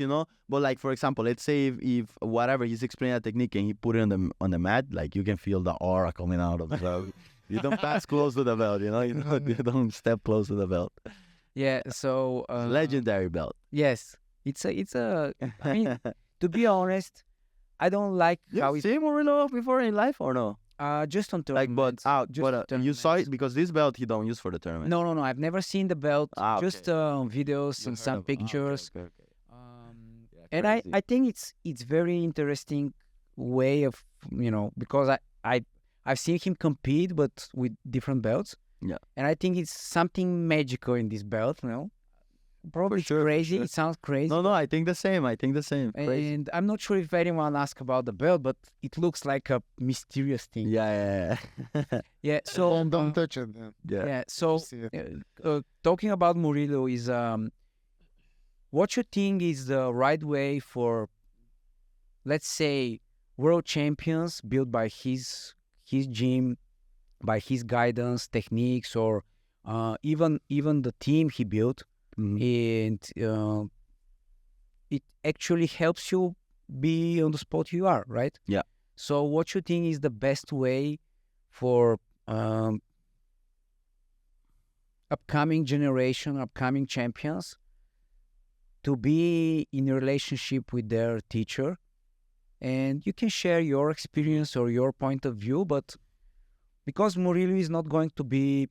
But like for example, let's say if whatever he's explaining a technique and he put it on the mat, like you can feel the aura coming out of the belt. You don't pass close to the belt, you don't step close to the belt. Yeah, so Legendary belt. yes, it's a. I mean, to be honest, I don't like how You it. see Murillo before in life or no? Just on Like, tournaments. just you saw tournaments. it because this belt he don't use for the tournament. No. I've never seen the belt. Ah, okay. Just videos and some pictures. Okay. Yeah, And crazy. I think it's very interesting way of because I've seen him compete but with different belts. Yeah. And I think it's something magical in this belt. Probably sure, for crazy. sure. It sounds crazy. No, I think the same. Crazy. And I'm not sure if anyone asked about the belt, but it looks like a mysterious thing. Yeah. Yeah. So Don't touch it. Then. Yeah. yeah. So See it. talking about Murillo is what you think is the right way for, let's say, world champions built by his gym, by his guidance, techniques, or even the team he built, and it actually helps you be on the spot you are, right? Yeah. So what you think is the best way for upcoming generation, upcoming champions to be in a relationship with their teacher? And you can share your experience or your point of view, but because Murillo is not going to be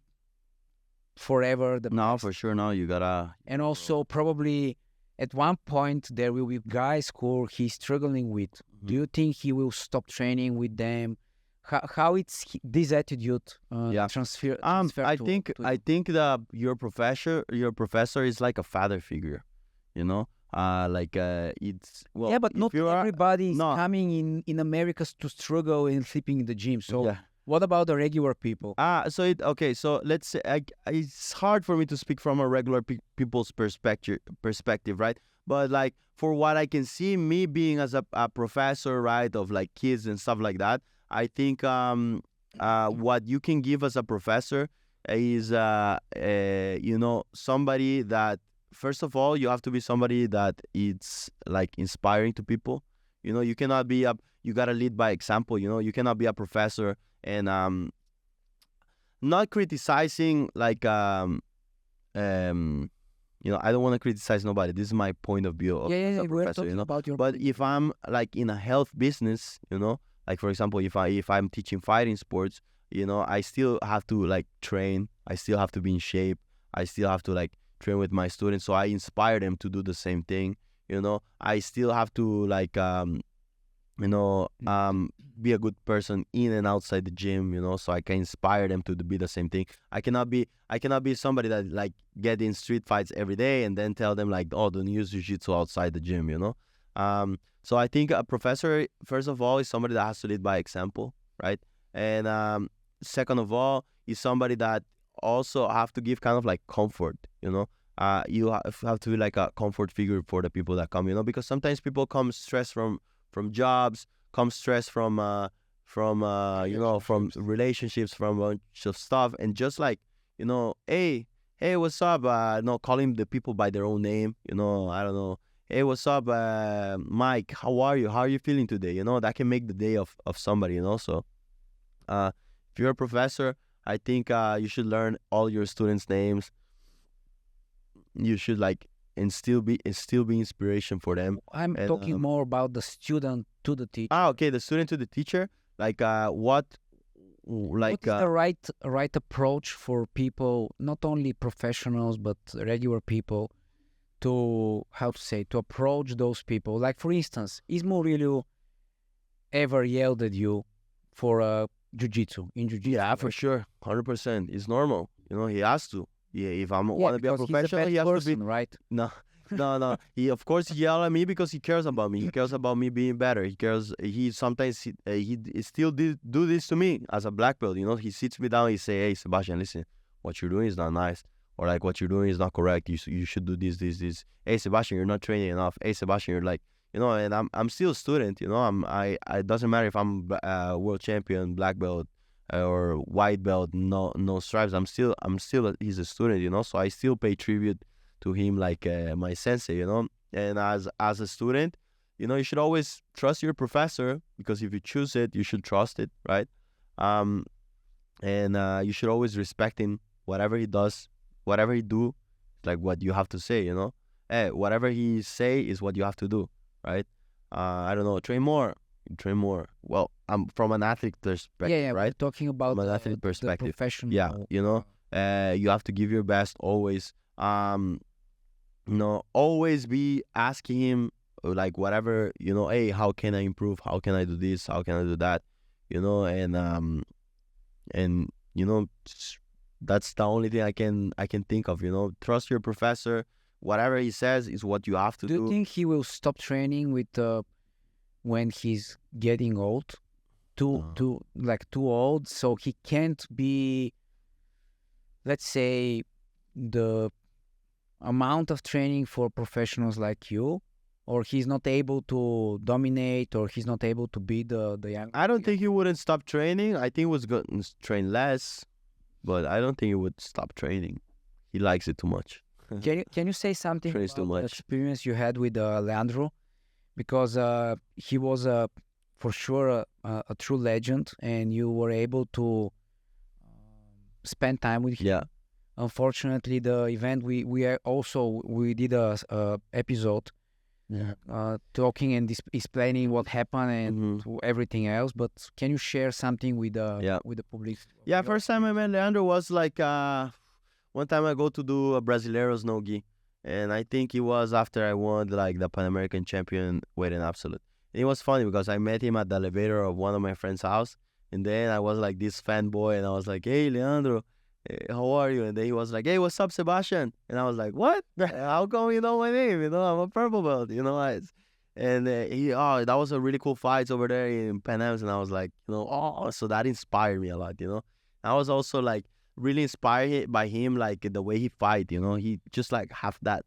forever the No, best. for sure. No, you gotta. And also probably at one point there will be guys who he's struggling with. Do you think he will stop training with them? How it's this attitude Yeah. transfer? I think that your professor is like a father figure, it's well. yeah, but if not you are- everybody is no. coming in America to struggle and sleeping in the gym. So Yeah. what about the regular people? So let's say it's hard for me to speak from a regular people's perspective, right? But like for what I can see, me being as a professor, right, of like kids and stuff like that, I think what you can give as a professor is somebody that, first of all, you have to be somebody that it's like inspiring to people. You cannot be you gotta lead by example. You cannot be a professor and not criticizing like I don't want to criticize nobody. This is my point of view as a We're professor, talking about your. But if I'm like in a health business, like for example, if I'm teaching fighting sports, I still have to like train. I still have to be in shape. I still have to like train with my students. So I inspire them to do the same thing. I still have to like be a good person in and outside the gym, so I can inspire them to be the same thing. I cannot be somebody that like get in street fights every day and then tell them like, oh, don't use jiu-jitsu outside the gym, So I think a professor, first of all, is somebody that has to lead by example, right? And second of all, is somebody that also have to give kind of like comfort, you have to be like a comfort figure for the people that come, because sometimes people come stressed from jobs, come stressed from from relationships, from a bunch of stuff, and just like, hey, what's up? Calling the people by their own name, I don't know. Hey, what's up, Mike? How are you? How are you feeling today? That can make the day of somebody, So if you're a professor, I think you should learn all your students' names. You should like instill be inspiration for them. I'm talking more about the student to the teacher. Okay, the student to the teacher. Like what is the right approach for people, not only professionals but regular people, to approach those people? Like, for instance, is Murillo ever yelled at you for jiu-jitsu? Yeah, for sure, 100%. It's normal. He has to. Yeah, if I want to be a professional, he has to be right. No. He of course yell at me because he cares about me. He cares about me being better. He cares. He sometimes still do this to me as a black belt. He sits me down. He say, "Hey, Sebastian, listen, what you're doing is not nice, or like what you're doing is not correct. You should do this. Hey, Sebastian, you're not training enough. Hey, Sebastian, you're like, And I'm still a student. It doesn't matter if I'm world champion, black belt, or white belt, no stripes. I'm still he's a student. So I still pay tribute to him like my sensei, And as a student, you should always trust your professor, because if you choose it, you should trust it, right? And you should always respect him. Whatever he does, whatever he do, like what you have to say, Hey, whatever he say is what you have to do, right? I don't know, train more. Well, I'm from an athlete perspective, right? We're talking about from an athlete perspective. The professional. Yeah, you have to give your best always. Always be asking him like whatever, hey, how can I improve? How can I do this? How can I do that? And that's the only thing I can think of. Trust your professor. Whatever he says is what you have to do. Do you think he will stop training with when he's getting old? Too old, so he can't be, let's say, the amount of training for professionals like you, or he's not able to dominate, or he's not able to be the young. I don't think he wouldn't stop training. I think he was going to train less, but I don't think he would stop training. He likes it too much. Can you say something about the experience you had with Leandro? Because he was for sure a true legend, and you were able to spend time with him. Yeah. Unfortunately, the event we did a episode, talking and explaining what happened and everything else. But can you share something with the public? Yeah, first time I met Leandro was like one time I go to do a Brasileiros NOGI, and I think it was after I won like the Pan American champion weight in absolute. And it was funny because I met him at the elevator of one of my friend's house, and then I was like this fanboy, and I was like, "Hey, Leandro, how are you?" And then he was like, "Hey, what's up, Sebastian?" And I was like, "What? How come you know my name? I'm a purple belt, And that was a really cool fight over there in Pan Am's, and I was like, so that inspired me a lot, I was also like really inspired by him, like the way he fight, he just like have that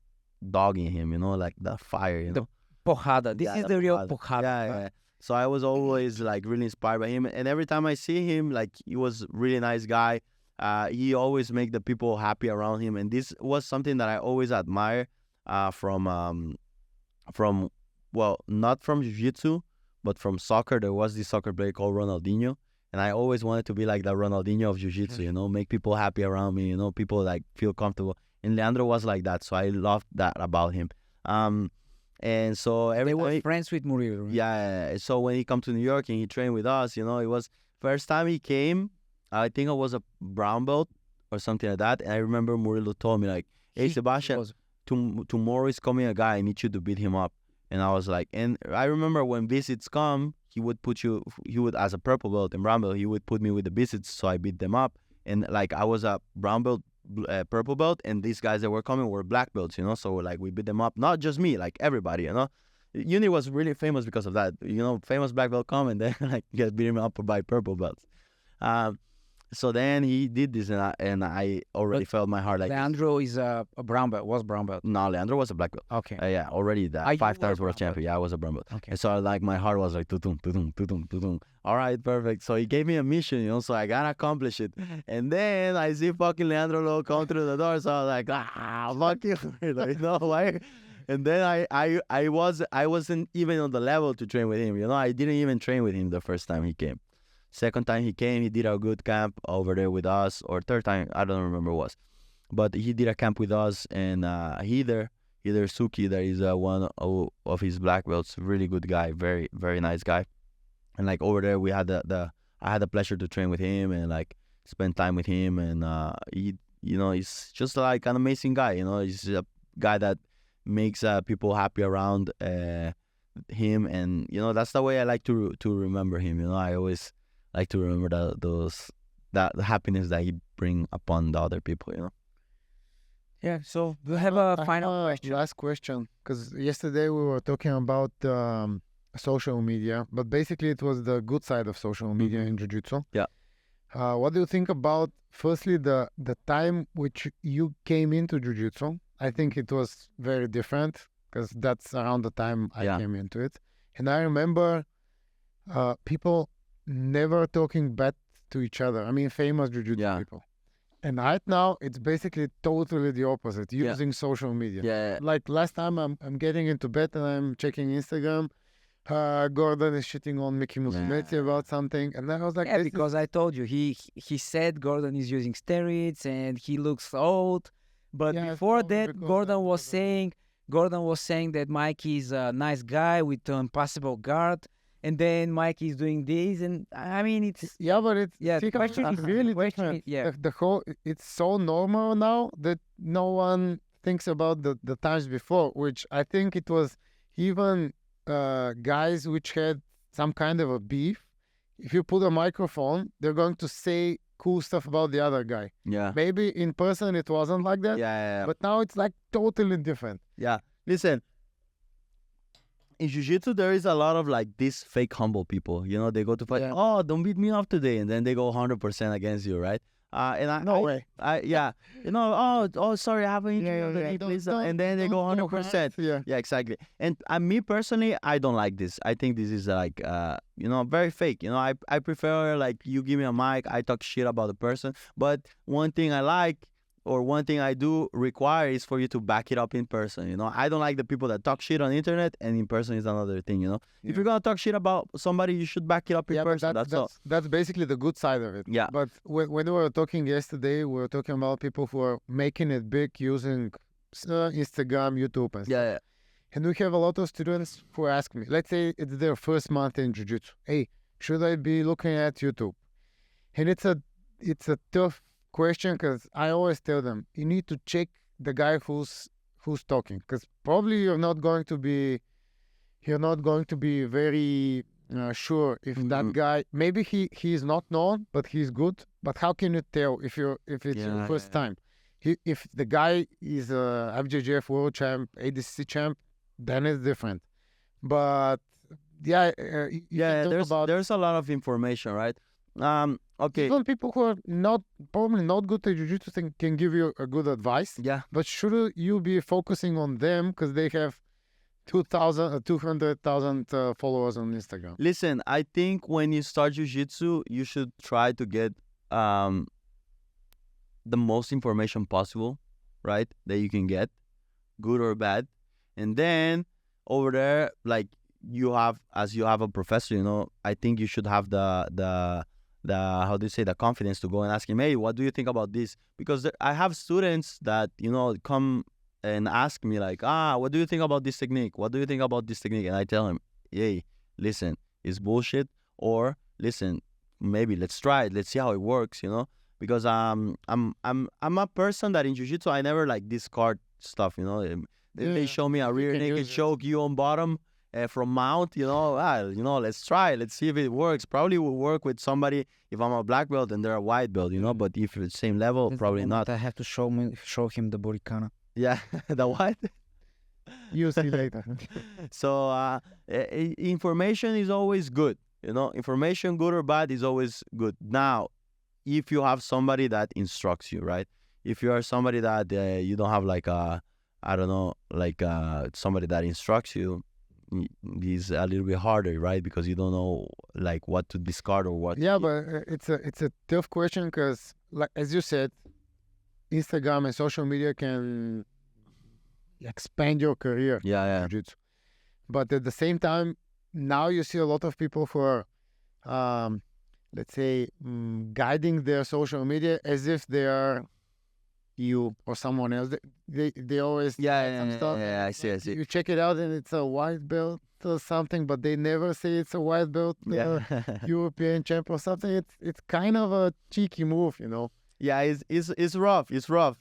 dog in him, like the fire, The porrada. This is the real porrada. Yeah. So I was always like really inspired by him, and every time I see him, like he was a really nice guy. He always make the people happy around him, and this was something that I always admire from well, not from jiu-jitsu, but from soccer. There was this soccer player called Ronaldinho, and I always wanted to be like the Ronaldinho of jiu-jitsu, make people happy around me, people like feel comfortable. And Leandro was like that, so I loved that about him. And so they were friends with Murillo. Right? Yeah. So when he come to New York and he trained with us, it was first time he came. I think I was a brown belt or something like that. And I remember Murillo told me like, "Hey, Sebastian, tomorrow is coming a guy. I need you to beat him up." And I was like, and I remember when visits come, he would as a purple belt and brown belt, he would put me with the visits, so I beat them up. And like I was a brown belt, purple belt, and these guys that were coming were black belts, so like we beat them up. Not just me, like everybody, Uni was really famous because of that. Famous black belt come and then like get beaten up by purple belts. So then he did this, and I already felt my heart like. Leandro is a brown belt. Was brown belt? No, Leandro was a black belt. Okay. Yeah, already that 5 times world champion. Yeah, I was a brown belt. Okay. And so like my heart was like tutum tutum tutum tutum. All right, perfect. So he gave me a mission, so I gotta accomplish it. And then I see fucking Leandro Lo come through the door, so I was like, fuck you, why? And then I wasn't even on the level to train with him. I didn't even train with him the first time he came. Second time he came, he did a good camp over there with us, or third time, I don't remember what was. But he did a camp with us, and Heather Suki, that is one of his black belts, really good guy, very, very nice guy. And like over there, we had I had the pleasure to train with him and like spend time with him, and he's just like an amazing guy. He's a guy that makes people happy around him, and that's the way I like to remember him. I always like to remember that happiness that he bring upon the other people. Yeah. So we have a final question. Last question, because yesterday we were talking about social media, but basically it was the good side of social media in jiu-jitsu. Yeah. What do you think about, firstly, the time which you came into jiu-jitsu? I think it was very different, because that's around the time I came into it. And I remember people never talking bad to each other. I mean, famous jiu-jitsu people. And right now, it's basically totally the opposite, using social media. Yeah. Like last time, I'm getting into bed and I'm checking Instagram. Gordon is shitting on Mickey Musumeci about something. And then I was like... Yeah, because I told you, he said Gordon is using steroids and he looks old. But before that, Gordon was saying that Mikey is a nice guy with an impossible guard. And then Mikey is doing this, and I mean it's but it's the question is really different. The whole, it's so normal now that no one thinks about the times before, which I think it was even guys which had some kind of a beef. If you put a microphone, they're going to say cool stuff about the other guy. Yeah. Maybe in person it wasn't like that. Yeah. But now it's like totally different. Yeah. Listen. In jiu-jitsu, there is a lot of like these fake humble people. They go to fight. Yeah. Oh, don't beat me up today, and then they go 100% against you, right? No way. Oh, sorry, I haven't. And then they go 100%. Yeah, exactly. And me personally, I don't like this. I think this is like, very fake. I prefer like you give me a mic, I talk shit about the person. But one thing I like, or one thing I do require, is for you to back it up in person. I don't like the people that talk shit on the internet and in person is another thing. If you're gonna talk shit about somebody, you should back it up in person. That's basically the good side of it. Yeah. But when we were talking yesterday, we were talking about people who are making it big using Instagram, YouTube, and stuff. Yeah. And we have a lot of students who ask me, let's say it's their first month in jiu-jitsu. Hey, should I be looking at YouTube? And it's a tough question, because I always tell them, you need to check the guy who's talking, because probably you're not going to be very sure if that guy, maybe he is not known, but he's good. But how can you tell if it's your first time? If the guy is a FJJF world champ, ADCC champ, then it's different. But there's a lot of information, right? Okay. Even people who are probably not good at jiu-jitsu can give you a good advice. Yeah. But should you be focusing on them because they have 200,000 followers on Instagram? Listen, I think when you start jiu-jitsu, you should try to get the most information possible, right? That you can get, good or bad. And then over there, like you have a professor, I think you should have the how do you say, the confidence to go and ask him, hey, what do you think about this? Because I have students that, come and ask me like, what do you think about this technique? What do you think about this technique? And I tell him, hey, listen, it's bullshit. Or listen, maybe let's try it. Let's see how it works, because I'm a person that in jiu-jitsu, I never like discard stuff, They show me a rear naked choke, you on bottom. From mount, let's try. Let's see if it works. Probably will work with somebody if I'm a black belt and they're a white belt, But if it's the same level, probably not. I have to show him the Burikana. Yeah, the what? You see later. So information is always good. Information, good or bad, is always good. Now, if you have somebody that instructs you, right? If you are somebody that you don't have like somebody that instructs you, is a little bit harder, right? Because you don't know like what to discard or what. Yeah, but it's a tough question because, like as you said, Instagram and social media can expand your career. Yeah. In jiu-jitsu. But at the same time, now you see a lot of people who are, let's say, guiding their social media as if they are you or someone else. They always some stuff. I see. You check it out and it's a white belt or something, but they never say it's a white belt European champ or something. It's kind of a cheeky move, Yeah, it's rough. It's rough.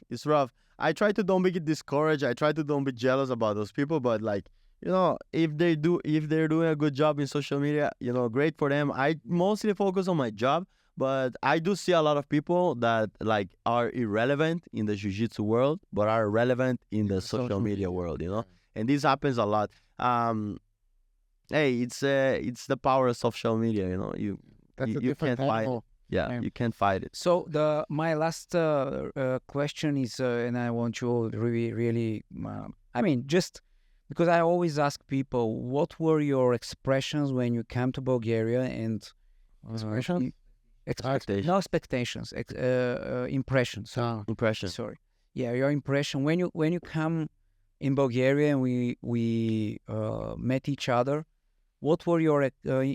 I try to don't make it discouraged. I try to don't be jealous about those people, but like, if they're doing a good job in social media, great for them. I mostly focus on my job, but I do see a lot of people that like are irrelevant in the jiu-jitsu world, but are relevant in the social media world, and this happens a lot. Hey, it's the power of social media, you can't fight it. Yeah, you can't fight it. So my last question is, and I want you really, just because I always ask people, what were your expressions when you came to Bulgaria and Expressions? No expectations, impressions. Impressions. Sorry. Yeah, your impression when you come in Bulgaria and we met each other. What were your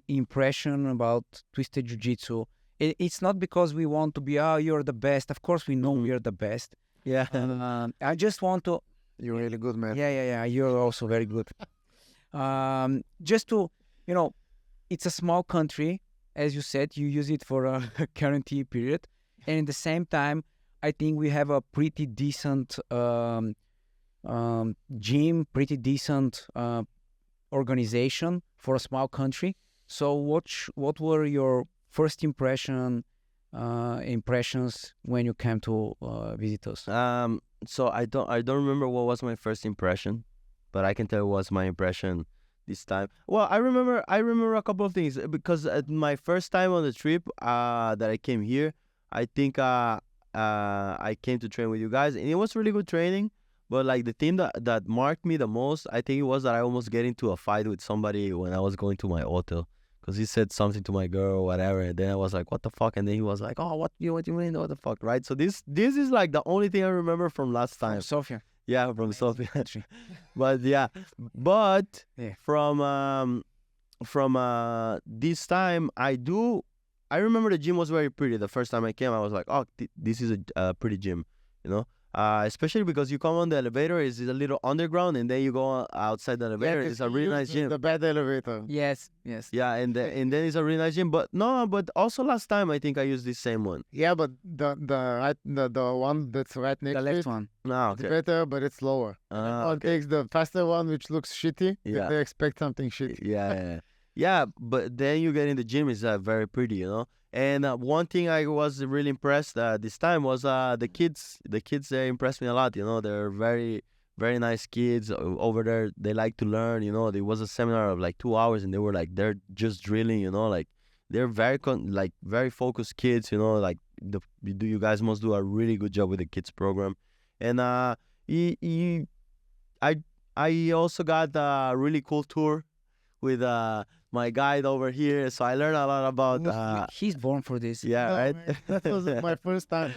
impression about Twisted Jiu-Jitsu? It's not because we want to be, you're the best. Of course, we know we're the best. Yeah. I just want to. You're really good, man. Yeah. You're also very good. Just to, it's a small country. As you said, you use it for a quarantine period. And at the same time, I think we have a pretty decent gym, pretty decent organization for a small country. So what were your first impressions when you came to visit us? So I don't remember what was my first impression, but I can tell what was my impression this time. Well, I remember a couple of things because at my first time on the trip that I came here, I think I came to train with you guys, and it was really good training. But like the thing that marked me the most, I think it was that I almost get into a fight with somebody when I was going to my hotel. Because he said something to my girl or whatever, and then I was like, what the fuck? And then he was like, oh, what you mean? What the fuck, right? So this is like the only thing I remember from last time. From Sofia. Yeah, from Sofia. But from this time, I remember the gym was very pretty. The first time I came, I was like, oh, this is a pretty gym, especially because you come on the elevator, it's a little underground, and then you go outside the elevator. It's a really nice gym. The bad elevator. Yes. Yeah, and then it's a really nice gym. But also last time I think I used this same one. Yeah, but the one that's right next the to left it, one. No, it's better, but it's slower. It takes the faster one, which looks shitty. Yeah. They expect something shitty. Yeah. But then you get in the gym, it's very pretty, And one thing I was really impressed this time was the kids. The kids, they impressed me a lot. They're very, very nice kids over there. They like to learn. There was a seminar of like 2 hours, and they were like they're just drilling. Like they're very very focused kids. You guys must do a really good job with the kids program. And I also got a really cool tour with my guide over here, so I learned a lot about. He's born for this. Yeah, right. That was my first time.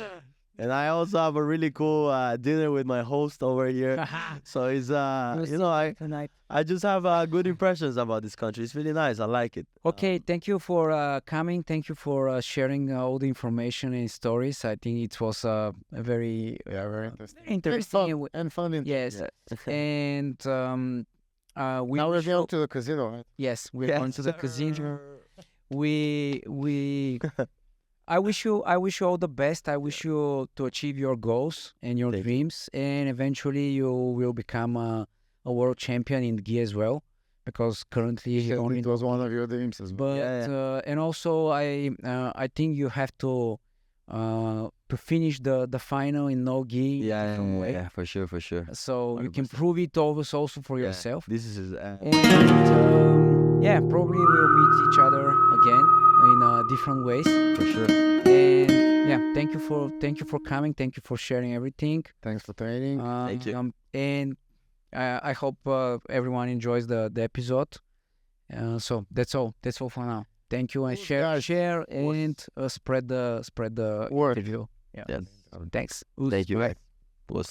And I also have a really cool dinner with my host over here. So it's I just have good impressions about this country. It's really nice. I like it. Okay, thank you for coming. Thank you for sharing all the information and stories. I think it was a very interesting and fun. Yes, and now we're going to the casino, right? Yes, we're going to the casino. I wish you all the best. I wish you to achieve your goals and your dreams, and eventually you will become a world champion in gi as well. Because currently it was one of your dreams as well. But and also I think you have to to finish the final in NOGI. Yeah, for sure. So you can 100%. prove it also for Yeah. yourself. This is And yeah, probably we'll meet each other again in different ways. for sure. And yeah, thank you for coming. Thank you for sharing everything. Thanks for training. Thank you. And I hope everyone enjoys the episode. So that's all for now. Thank you, and Cool, share guys. and spread the Word. interview. Yeah. Thanks. Thank you. Bye. Was